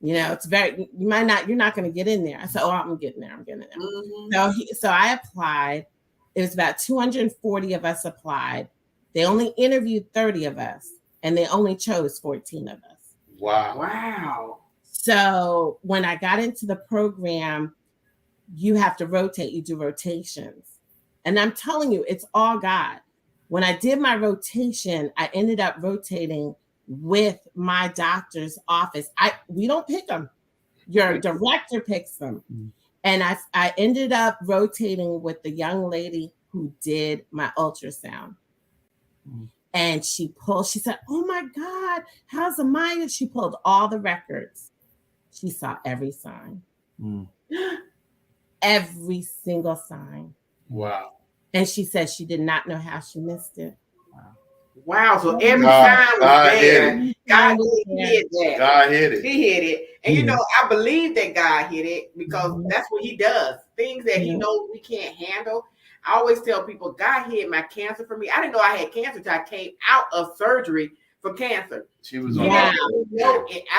It's you're not going to get in there. I said, oh, I'm getting there. So I applied. It was about 240 of us applied. They only interviewed 30 of us, and they only chose 14 of us. Wow. So when I got into the program, you have to rotate. You do rotations. And I'm telling you, it's all God. When I did my rotation, I ended up rotating with my doctor's office. We don't pick them. Your director picks them. And I ended up rotating with the young lady who did my ultrasound. And she said, oh my God, how's Amaya? She pulled all the records. She saw every sign. Every single sign. Wow. And she said she did not know how she missed it. Wow. So every sign was there. God hit that. God hit it. He hit it. And I believe that God hit it, because that's what he does. Things that he knows we can't handle. I always tell people, God hid my cancer for me. I didn't know I had cancer until I came out of surgery for cancer. She was on I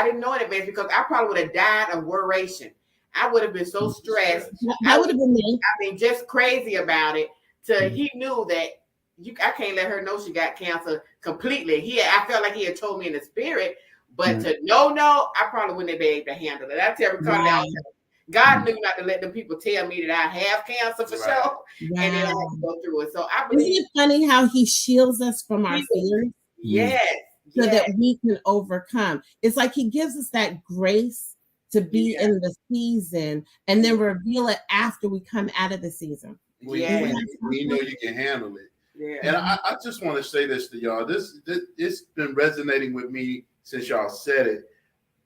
didn't know in advance, because I probably would have died of worration. I would have been so stressed. That would have been me. I mean, just crazy about it. He knew that I can't let her know she got cancer completely. I felt like he had told me in the spirit, but to no, I probably wouldn't have been able to handle it. I tell Ricardo, God knew not to let them people tell me that I have cancer for sure, and then I had to go through it. So I believe. Isn't it funny how he shields us from our fears? Yes. So that we can overcome. It's like he gives us that grace to be in the season, and then reveal it after we come out of the season. We know you can handle it. Yeah. And I just want to say this to y'all. This it's been resonating with me since y'all said it.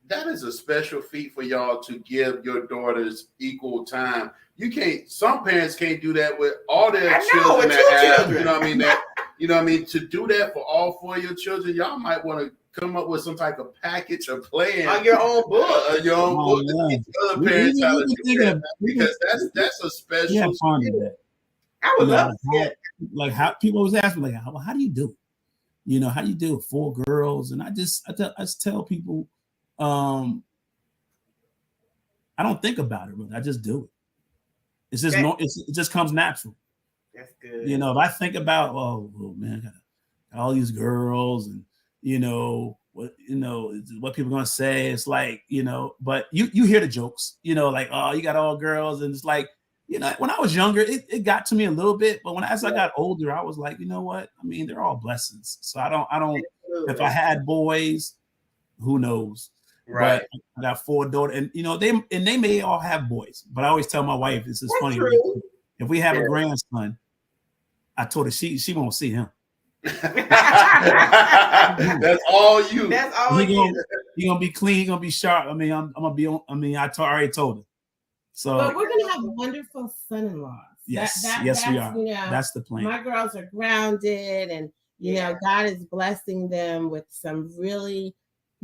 That is a special feat for y'all to give your daughters equal time. Some parents can't do that with all their children that have, you know what I mean? You know what I mean? To do that for all 4 of your children, y'all might want to come up with some type of package or plan on your own book. Other parents how to do that, because that's a special. I would love to. Like how people always ask me, like, how do you do it? How do you do it? 4 girls, and I just tell people, I don't think about it really. I just do it. It's just it just comes natural. That's good. If I think about, oh man, I got all these girls, and what people are gonna say. It's like, but you hear the jokes, like, oh, you got all girls, and it's like, when I was younger, it got to me a little bit, but as I got older, I was like, you know what? I mean, they're all blessings. So I don't. If I had boys, who knows? Right. But I got 4 daughters, and they may all have boys, but I always tell my wife, this is funny. True. If we have a grandson, I told her she won't see him. That's all you. That's all you. You're gonna be clean. You're gonna be sharp. I mean, I'm gonna be on. I mean, I already told her. So, but we're gonna have wonderful son-in-laws. Yes, we are. That's the plan. My girls are grounded, and You know, God is blessing them with some really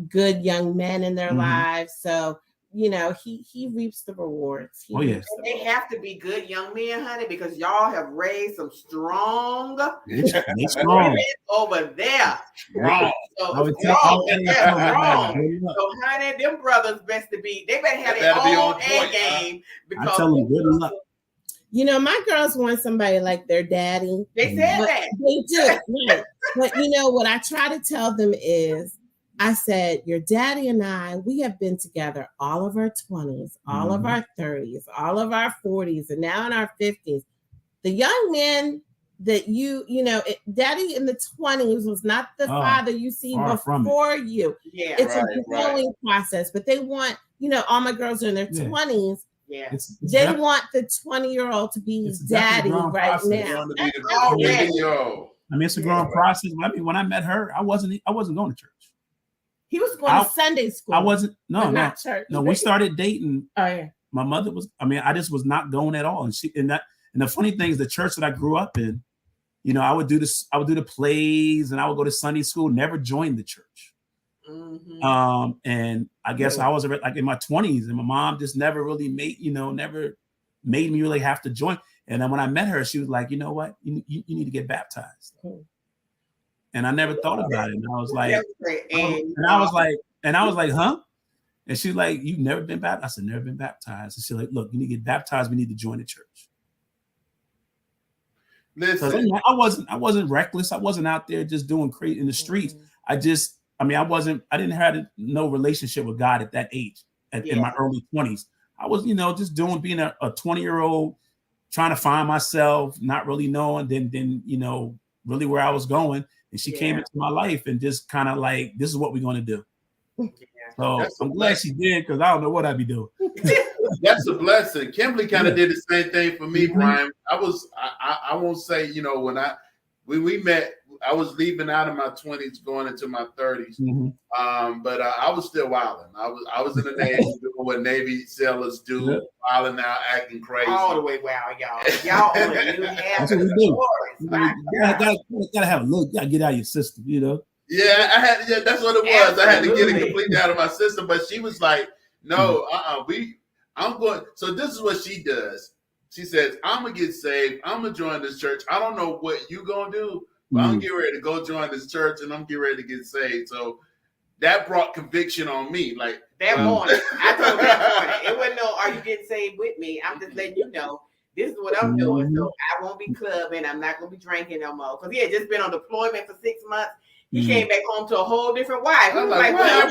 good young men in their lives. So, you know, he reaps the rewards. They have to be good young men, honey, because y'all have raised some strong women over there. Right. So, honey, them brothers best to be. They better have their own A game. Because I tell them good luck. You know, my girls want somebody like their daddy. They said that. They do. Right. But you know what I try to tell them is, I said, your daddy and I, we have been together all of our 20s, all of our 30s, all of our 40s, and now in our 50s. The young men that you know, daddy in the 20s was not the father you see before you. Yeah, it's a growing process, but they want, you know, all my girls are in their 20s. Yeah, they want the 20-year-old to be daddy right now. I mean, it's a growing process. I mean, when I met her, I wasn't going to church. He was going to Sunday school. I wasn't. Not church. No, we started dating. Oh yeah. My mother was. I mean, I just was not going at all. And the funny thing is, the church that I grew up in, you know, I would do this. I would do the plays, and I would go to Sunday school. Never joined the church. And I guess I was like in my 20s, and my mom just never really made me really have to join. And then when I met her, she was like, you know what, you need to get baptized. And I never thought about it. And I was like, I was like, huh? And she's like, you've never been baptized? I said, never been baptized. And she's like, look, you need to get baptized. We need to join the church. Listen, I wasn't reckless. I wasn't out there just doing crazy in the streets. I didn't have no relationship with God at that age, in my early 20s. I was, you know, just being a 20-year-old, trying to find myself, not really knowing, then, you know, really where I was going. And she came into my life and just kind of like, this is what we're going to do. So I'm glad she did, because I don't know what I'd be doing. That's a blessing. Kimberly kind of did the same thing for me, Brian. I won't say, you know, when we met, I was leaving out of my 20s, going into my 30s. But I was still wilding. I was in the Navy doing what Navy sailors do, wilding out, acting crazy. All the way wild, y'all. Y'all only knew half of the stories. You gotta have a look. You gotta get out of your system, you know. Yeah, that's what it was. Absolutely. I had to get it completely out of my system. But she was like, no, I'm going. So this is what she does. She says, I'm gonna get saved. I'm gonna join this church. I don't know what you gonna do, but I'm getting ready to go join this church, and I'm getting ready to get saved. So that brought conviction on me. Like that morning, I told her that morning, it wasn't no, are you getting saved with me? I'm just letting you know this is what I'm doing. So I won't be clubbing. I'm not gonna be drinking no more. Because he had just been on deployment for 6 months. He came back home to a whole different wife. He was like, I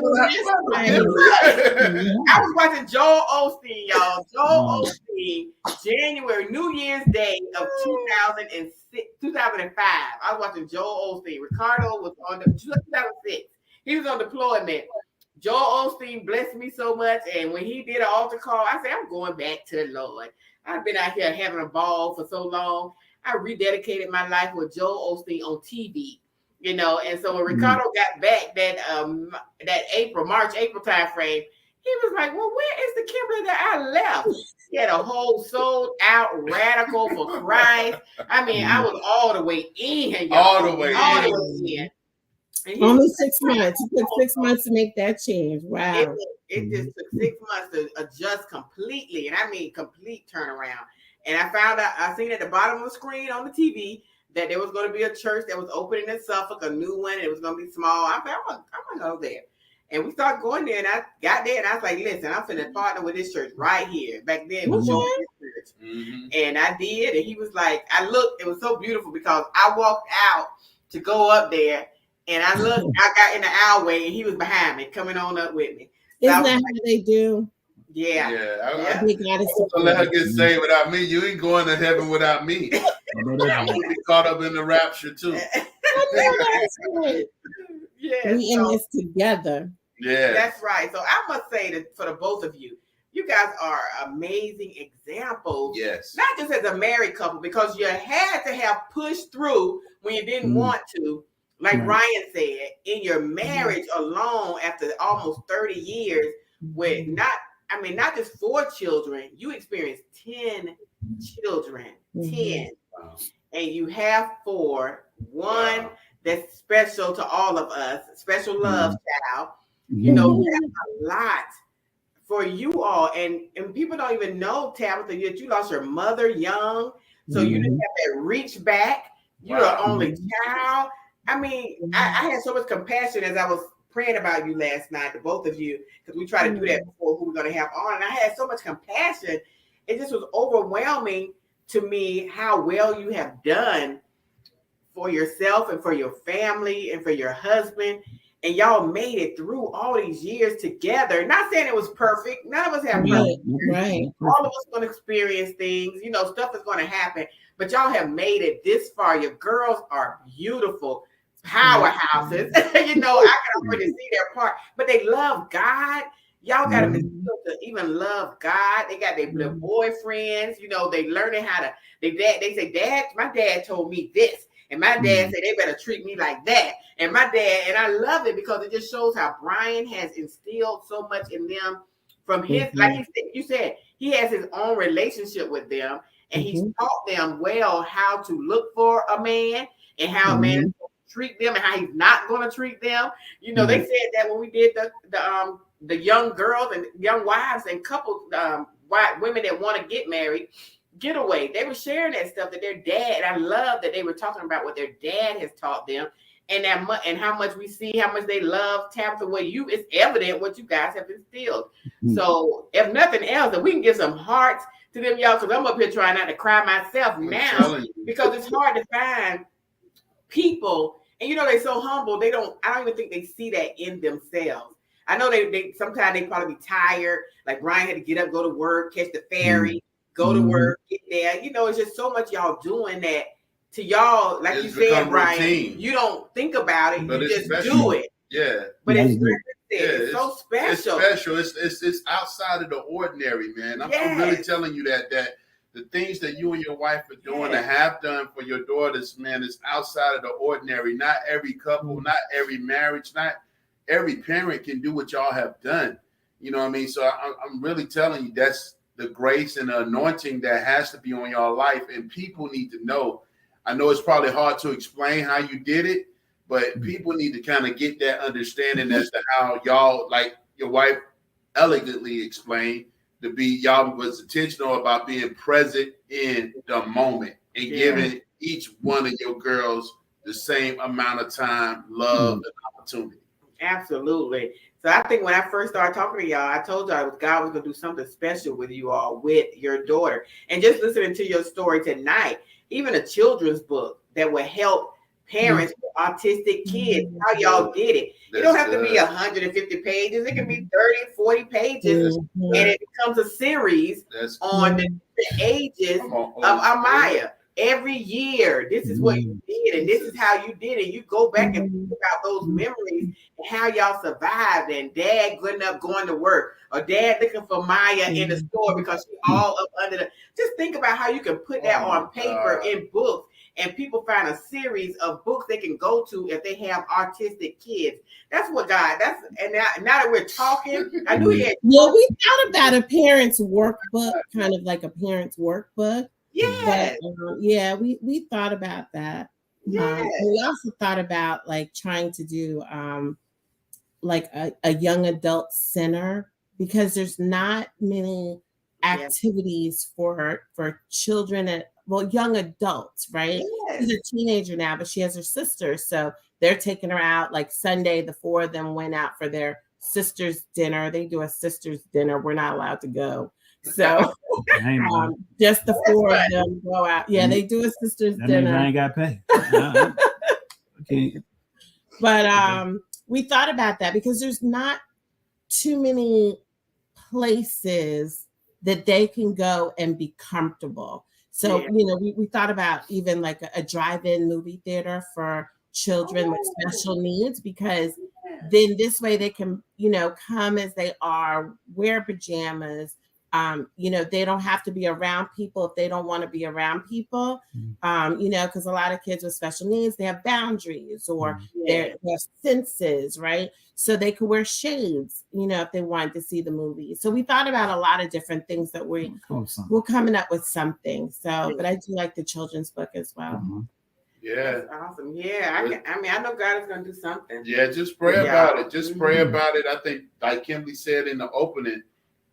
was watching Joel Osteen, y'all. Joel Osteen, January, New Year's Day of 2005. I was watching Joel Osteen. Ricardo was on 2006. He was on deployment. Joel Osteen blessed me so much. And when he did an altar call, I said, I'm going back to the Lord. I've been out here having a ball for so long. I rededicated my life with Joel Osteen on TV. You know, and so when Ricardo got back that March, April time frame, he was like, well, where is the Kimberly that I left? He had a whole sold out radical for Christ. I mean, I was all the way in, y'all. All the way in. Only 6 months. It took 6 months to make that change. Wow. It just took 6 months to adjust completely. And I mean, complete turnaround. And I seen at the bottom of the screen on the TV that there was going to be a church that was opening in Suffolk, a new one. It was going to be small. I thought, I'm going to go there. And we started going there, and I got there, and I was like, listen, I'm finna partner with this church right here. Back then, it was church. And I did, and he was like, I looked, it was so beautiful because I walked out to go up there, and I looked, I got in the alleyway, and he was behind me, coming on up with me. Isn't that how they do? Yeah. I let her get saved without me. You ain't going to heaven without me. I'm going to be caught up in the rapture too. Yeah, we in this together. Yeah, that's right. So I must say that for the both of you, you guys are amazing examples. Yes. Not just as a married couple, because you had to have pushed through when you didn't want to. Like Ryan said, in your marriage alone, after almost 30 years, with not just 4 children, you experienced 10 children. 10. Wow. And you have 4. One that's special to all of us. Special love, child. You know, we have a lot for you all, and people don't even know, Tabitha, that you lost your mother young, so you didn't have that reach back. You're an only child. I mean, I had so much compassion as I was praying about you last night, the both of you, because we try to do that before who we're going to have on, and I had so much compassion. It just was overwhelming to me how well you have done for yourself and for your family and for your husband. And y'all made it through all these years together. Not saying it was perfect. None of us have perfect. Right. All of us going to experience things. You know, stuff is going to happen. But y'all have made it this far. Your girls are beautiful powerhouses. You know, I can already see their part. But they love God. Y'all got them to even love God. They got their little boyfriends. You know, they learning how to. They say, Dad, my dad told me this. And my dad said they better treat me like that. And my dad, and I love it because it just shows how Brian has instilled so much in them from his, like you said, he has his own relationship with them, and he's taught them well how to look for a man and how a man is going to treat them and how he's not going to treat them. You know, they said that when we did the young girls and young wives and couples, women that want to get married. Getaway, they were sharing that stuff that their dad, and I love that they were talking about what their dad has taught them, and and how much we see how much they love Tabitha. It's evident what you guys have instilled. So if nothing else, if we can give some hearts to them, y'all, because I'm up here trying not to cry myself now because it's hard to find people, and you know they're so humble. I don't even think they see that in themselves. I know they sometimes they probably be tired, like Brian had to get up, go to work, catch the ferry. Go to work, get there. You know, it's just so much y'all doing that to y'all. Like you said, Brian, routine. You don't think about it. But you just do it. Yeah. But it's so special. It's special. It's outside of the ordinary, man. I'm really telling you that the things that you and your wife are doing and have done for your daughters, man, is outside of the ordinary. Not every couple, not every marriage, not every parent can do what y'all have done. You know what I mean? So I'm really telling you that's the grace and the anointing that has to be on your life, and people need to know. I know it's probably hard to explain how you did it, but people need to kind of get that understanding as to how y'all, like your wife elegantly explained, y'all was intentional about being present in the moment and giving each one of your girls the same amount of time, love, and opportunity. Absolutely. So I think when I first started talking to y'all, I told y'all God was going to do something special with you all, with your daughter. And just listening to your story tonight, even a children's book that will help parents with autistic kids, how y'all did it. It don't have to be 150 pages. It can be 30, 40 pages. And it becomes a series on the ages of Amaya. Every year, this is what you did, and this is how you did it. You go back and think about those memories and how y'all survived, and Dad getting up, going to work, or Dad looking for Maya in the store because she's all up under the. Just think about how you can put that on paper in books, and people find a series of books they can go to if they have autistic kids. That's what God. And now that we're talking, I knew he had. Yeah, we thought about a parent's workbook, kind of like a parent's workbook. Yeah. But, we thought about that. Yeah. We also thought about like trying to do like a young adult center, because there's not many activities for children and young adults, right? She's a teenager now, but she has her sister, so they're taking her out. Like Sunday, the four of them went out for their sister's dinner. They do a sister's dinner. We're not allowed to go. So just the four of them go out. Yeah, they do a sister's dinner. Means I ain't got paid. Okay. But we thought about that because there's not too many places that they can go and be comfortable. So, we thought about even like a drive-in movie theater for children with special needs, because then this way they can, come as they are, wear pajamas. They don't have to be around people if they don't want to be around people, because a lot of kids with special needs, they have boundaries or they have senses, right? So they could wear shades, if they wanted to see the movie. So we thought about a lot of different things that we're coming up with something. So, but I do like the children's book as well. Yeah. That's awesome. Yeah. I know God is going to do something. Yeah. Just pray about it. Just pray about it. I think, like Kimberly said in the opening,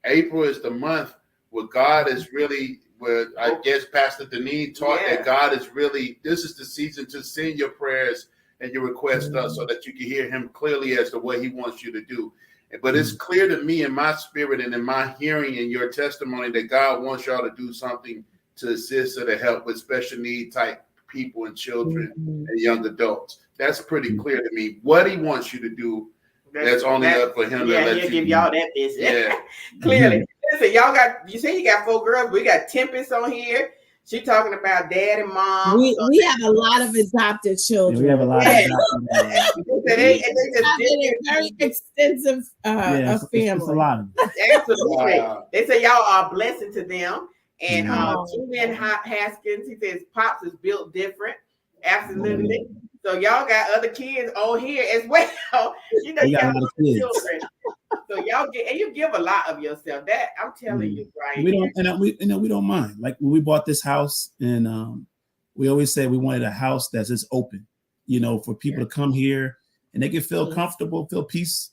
April is the month where God is really, where I guess Pastor Deneen taught that God is really, this is the season to send your prayers and your requests so that you can hear him clearly as to what he wants you to do. But it's clear to me in my spirit and in my hearing and your testimony that God wants y'all to do something to assist or to help with special need type people and children and young adults. That's pretty clear to me. What he wants you to do, that's only up for him to let he'll you give y'all that business. Yeah. Clearly. Listen, you say you got 4 girls. We got Tempest on here. She talking about dad and mom. We have a lot of adopted children. We have a lot of adopted they a very extensive family. It's a lot of Absolutely. They say y'all are a blessing to them. And Julian Haskins, he says Pops is built different. Absolutely. So y'all got other kids on here as well. You know, you got other children. So y'all you give a lot of yourself. That I'm telling you, Brian. We don't mind. Like when we bought this house, and we always said we wanted a house that's just open, you know, for people to come here and they can feel comfortable, feel peace.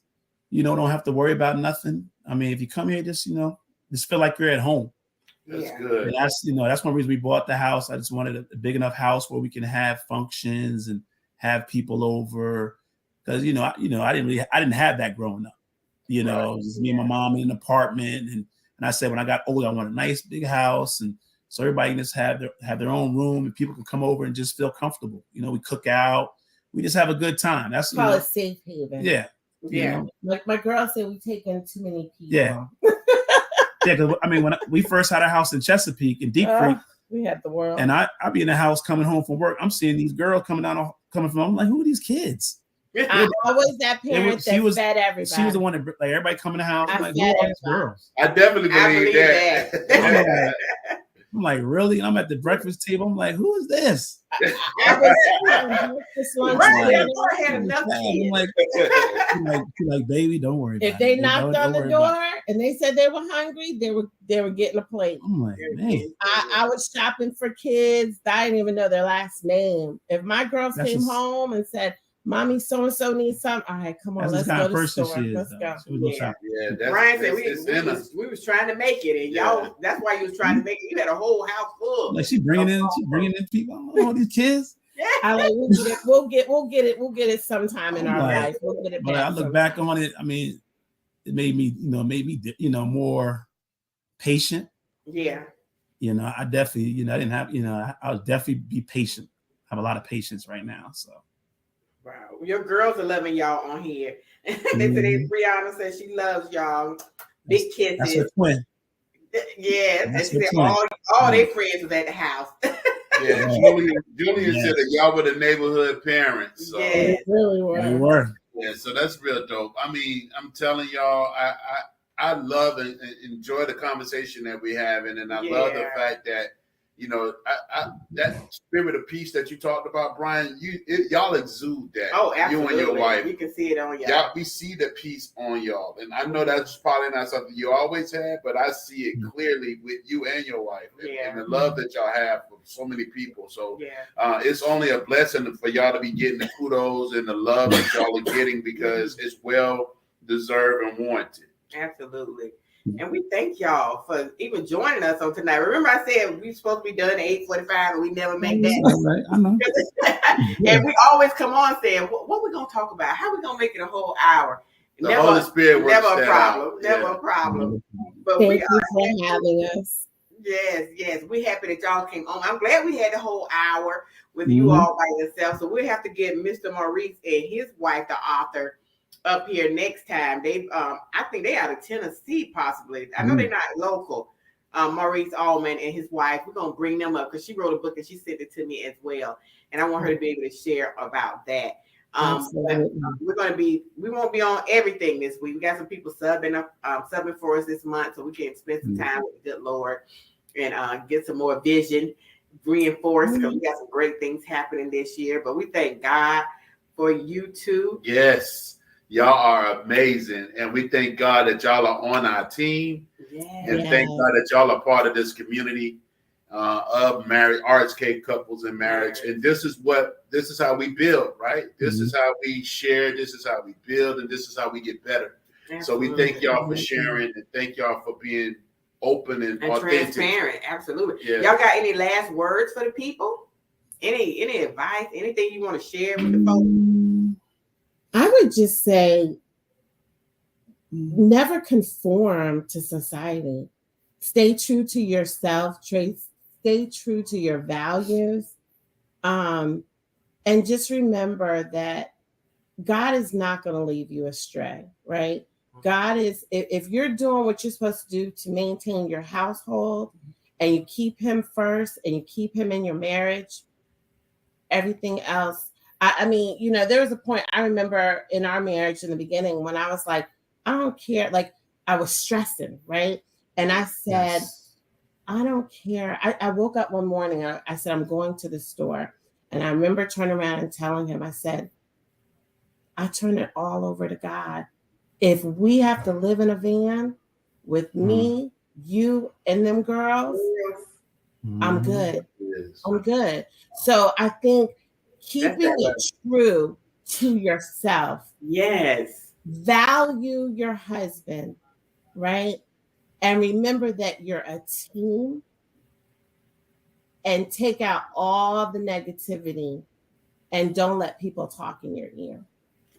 You know, don't have to worry about nothing. I mean, if you come here, just feel like you're at home. That's good. And that's one reason we bought the house. I just wanted a big enough house where we can have functions and have people over, because I didn't have that growing up. You know, it was me and my mom in an apartment, and I said when I got older, I want a nice big house, and so everybody can just have their own room, and people can come over and just feel comfortable. You know, we cook out, we just have a good time. That's call it safe haven. Yeah. Like my girl said, we take in too many people. Yeah. Because I mean, when we first had a house in Chesapeake in Deep Creek, we had the world, and I'd be in the house coming home from work. I'm seeing these girls coming from home. I'm like, who are these kids? I was that parent that fed everybody. She was the one that like everybody come in the house. I'm like, who are these girls? I definitely believe that. I'm like, really? And I'm at the breakfast table. I'm like, who is this? I had enough I'm like, baby, don't worry. If they knocked on the door and they said they were hungry, they were getting a plate. I'm like, man. I was shopping for kids. I didn't even know their last name. If my girls came home and said, Mommy, so and so needs something. All right, come on, let's go to the store. Let's go. Brian said we was trying to make it, and y'all. That's why you was trying to make it. You had a whole house full. Like she bringing in people. All these kids. I like we'll get it sometime in our life. We'll get it. But I look back on it. I mean, it made me more patient. Yeah. I definitely I didn't have I'll definitely be patient. I have a lot of patience right now. So. Wow, your girls are loving y'all on here. They said Brianna says she loves y'all. Big kisses. That's her twin. Yeah, that's her twin. All their friends was at the house. Yeah, Julian said that y'all were the neighborhood parents. So. Yeah, really were. Yeah, so that's real dope. I mean, I'm telling y'all, I love and enjoy the conversation that we have, and I love the fact that. That spirit of peace that you talked about, Brian, y'all exude that. Oh, absolutely. You and your wife. You can see it on y'all. We see the peace on y'all. And I know that's probably not something you always had, but I see it clearly with you and your wife and the love that y'all have for so many people. So it's only a blessing for y'all to be getting the kudos and the love that y'all are getting, because it's well deserved and warranted. Absolutely. And we thank y'all for even joining us on tonight. Remember, I said we supposed to be done at 8:45, and we never make that. Right, I know. And we always come on saying, "What we gonna talk about? How we gonna make it a whole hour?" The Holy Spirit works never a problem. out. Never a problem. But thank you for having us. Yes. We're happy that y'all came on. I'm glad we had the whole hour with you all by yourself. So we'll have to get Mr. Maurice and his wife, the author, up here next time. They I think they out of Tennessee, possibly. I know they're not local. Maurice Allman and his wife, we're gonna bring them up because she wrote a book and she sent it to me as well, and I want her to be able to share about that. We won't be on everything this week. We got some people subbing for us this month, so we can spend some time with the good Lord and get some more vision reinforced, because we got some great things happening this year. But we thank God for you two. Yes. Y'all are amazing, and we thank God that y'all are on our team, and thank God that y'all are part of this community. of married RHK couples in marriage, and this is how we build, right? This is how we share. This is how we build, and this is how we get better. Absolutely. So we thank y'all for sharing, and thank y'all for being open and authentic. Transparent. Absolutely. Yeah. Y'all got any last words for the people? Any advice? Anything you want to share with the folks? I would just say, never conform to society. Stay true to yourself. Stay true to your values. And just remember that God is not going to leave you astray, right? God is, if you're doing what you're supposed to do to maintain your household and you keep him first and you keep him in your marriage, everything else. I mean, you know, there was a point I remember in our marriage in the beginning when I was like, I don't care. Like I was stressing, right? And I said, I don't care. I woke up one morning. I said, I'm going to the store. And I remember turning around and telling him, I said, I turn it all over to God. If we have to live in a van with me, you, and them girls, I'm good. I'm good. So I think keeping it true to yourself. Yes. Value your husband, right? And remember that you're a team, and take out all the negativity and don't let people talk in your ear.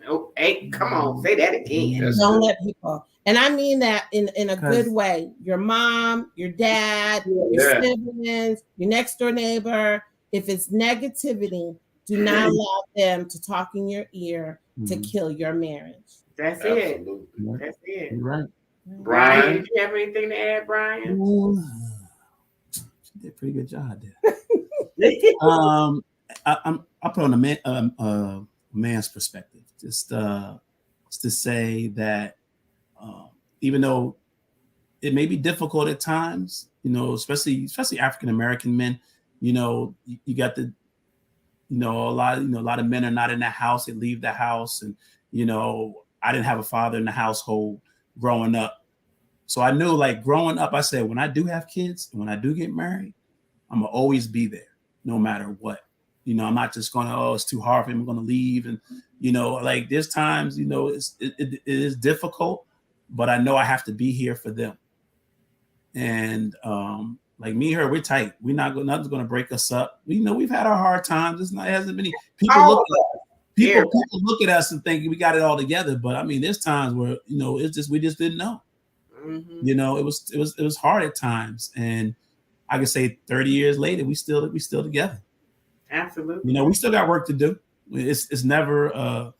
Oh, hey, come on, say that again. Don't let people, and I mean that in a good way. Your mom, your dad, your siblings, your next door neighbor. If it's negativity, do not allow them to talk in your ear to kill your marriage. That's it. That's it. You're right. Brian, do you have anything to add, Brian? She did a pretty good job there. I'll put on a man's perspective, just to say that even though it may be difficult at times, you know, especially African American men, you know, you got the, you know, a lot of men are not in the house; they leave the house, and you know, I didn't have a father in the household growing up. So I knew, like, growing up, I said, when I do have kids and when I do get married, I'm gonna always be there no matter what. You know, I'm not just gonna, it's too hard for him, I'm gonna leave. And, you know, like there's times, you know, it is difficult, but I know I have to be here for them. And like me and her, we're tight. Nothing's gonna break us up. We know we've had our hard times. It hasn't been people look at us and think we got it all together. But I mean, there's times where, you know, we just didn't know. You know, it was hard at times, and I could say 30 years later, we still together. Absolutely. You know, we still got work to do. It's never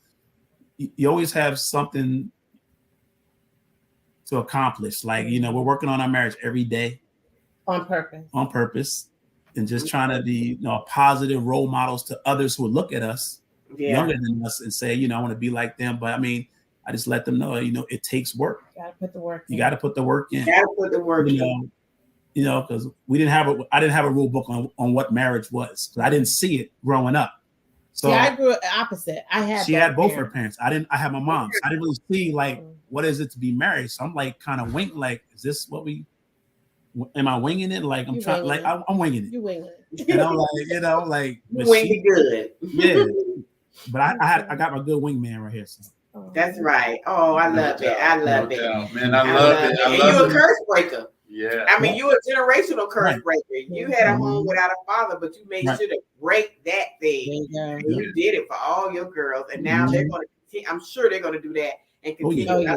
you always have something to accomplish. Like, you know, we're working on our marriage every day on purpose, and just trying to be, you know, positive role models to others who will look at us younger than us and say, you know, I want to be like them. But I mean, I just let them know, you know, it takes work. You got to put the work in. You got to put the work in. You know, because I didn't have a rule book on what marriage was. I didn't see it growing up. So I grew up opposite. She had both her parents. I had my mom. So I didn't really see, like, what is it to be married? So I'm like kind of winging, like, is this what am I winging it? Like, I'm trying, like, I'm winging it. You winging it. And I'm like, you know, like, winging good. Yeah. But I got my good wingman right here. So. That's right. Oh, I love it. I love it. Man, I love it. And you're a curse breaker. Yeah. I mean, you're a generational curse breaker. You had a home without a father, but you made sure to break that thing. And you did it for all your girls. And now they're going to continue. I'm sure they're going to do that and continue. I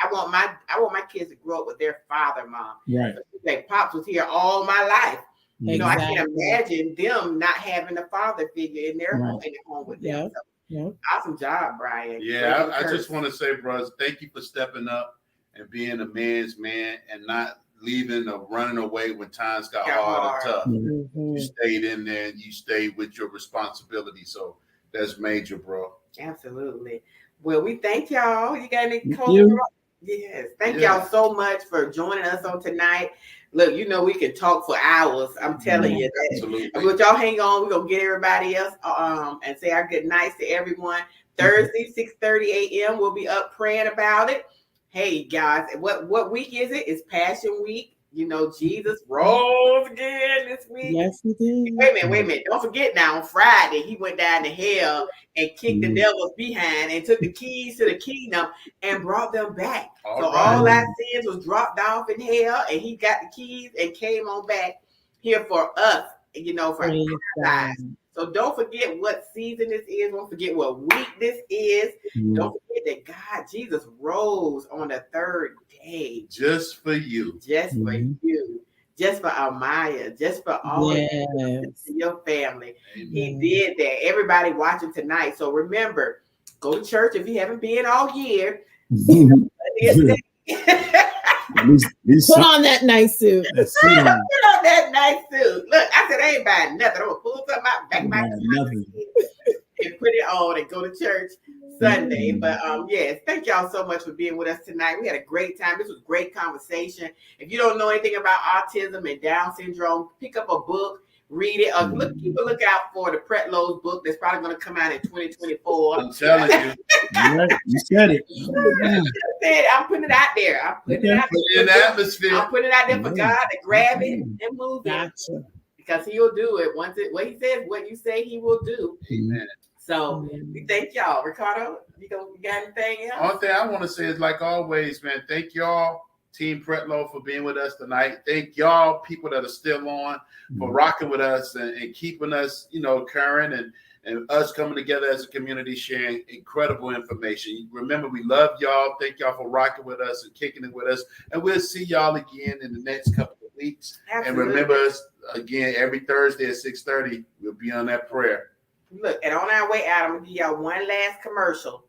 want my kids to grow up with their father, mom. Right. Like, Pops was here all my life. You know, I can't imagine them not having a father figure in their home, with them. So, awesome job, Brian. Yeah, I just want to say, bros, thank you for stepping up and being a man's man and not leaving or running away when times got hard and tough. You stayed in there and you stayed with your responsibility. So that's major, bro. Absolutely. Well, we thank y'all. You got any closing? Yes. Thank y'all so much for joining us on tonight. Look, you know, we can talk for hours. I'm telling you that. Absolutely. But y'all hang on. We're going to get everybody else and say our good nights to everyone. Thursday, 6:30 a.m. We'll be up praying about it. Hey, guys, what week is it? It's Passion Week. You know, Jesus rose again this week. Yes, he did. Wait a minute. Don't forget now, on Friday, he went down to hell and kicked the devils behind and took the keys to the kingdom and brought them back. All our sins was dropped off in hell, and he got the keys and came on back here for us, you know, for our lives. So don't forget what season this is. Don't forget what week this is. Don't forget that God, Jesus rose on the third day. Just for you. Just for you. Just for Amaya. Just for all your family. He did that. Everybody watching tonight. So remember, go to church if you haven't been all year. Put on that nice suit. Put on that nice suit. Look, I said I ain't buying nothing. I'm gonna pull something out back my and put it on and go to church Sunday. But yes, thank y'all so much for being with us tonight. We had a great time. This was great conversation. If you don't know anything about autism and Down syndrome, pick up a book. Read it. Keep a lookout for the Pretlow's book that's probably going to come out in 2024. I'm telling you. You said it. I'm putting it out there. I'm putting it out there. In the atmosphere. I'm putting it out there for God to grab it and move it. Because he'll do it. What he says, what you say he will do. Amen. So we thank y'all. Ricardo, you got anything else? Only thing I want to say is, like always, man, thank y'all, Team Pretlow, for being with us tonight. Thank y'all, people that are still on, for rocking with us and keeping us, you know, current and us coming together as a community, sharing incredible information. Remember, we love y'all. Thank y'all for rocking with us and kicking it with us. And we'll see y'all again in the next couple of weeks. Absolutely. And remember us again every Thursday at 6:30. We'll be on that prayer. Look, and on our way out, I'm gonna give y'all one last commercial.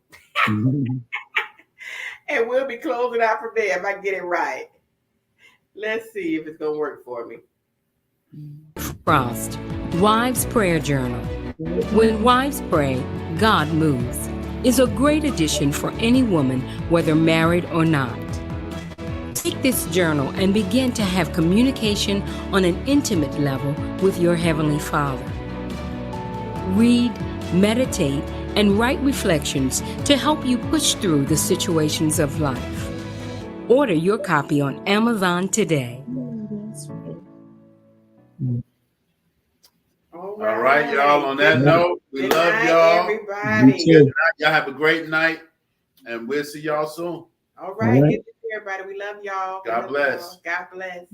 And we'll be closing out from there if I get it right. Let's see if it's gonna work for me. Frost, Wives Prayer Journal. When wives pray, God moves is a great addition for any woman, whether married or not. Take this journal and begin to have communication on an intimate level with your Heavenly Father. Read, meditate, and write reflections to help you push through the situations of life. Order your copy on Amazon today. All right, y'all. On that note, we love y'all. Everybody. Y'all have a great night, and we'll see y'all soon. All right. Good to see everybody. We love y'all. God bless. God bless.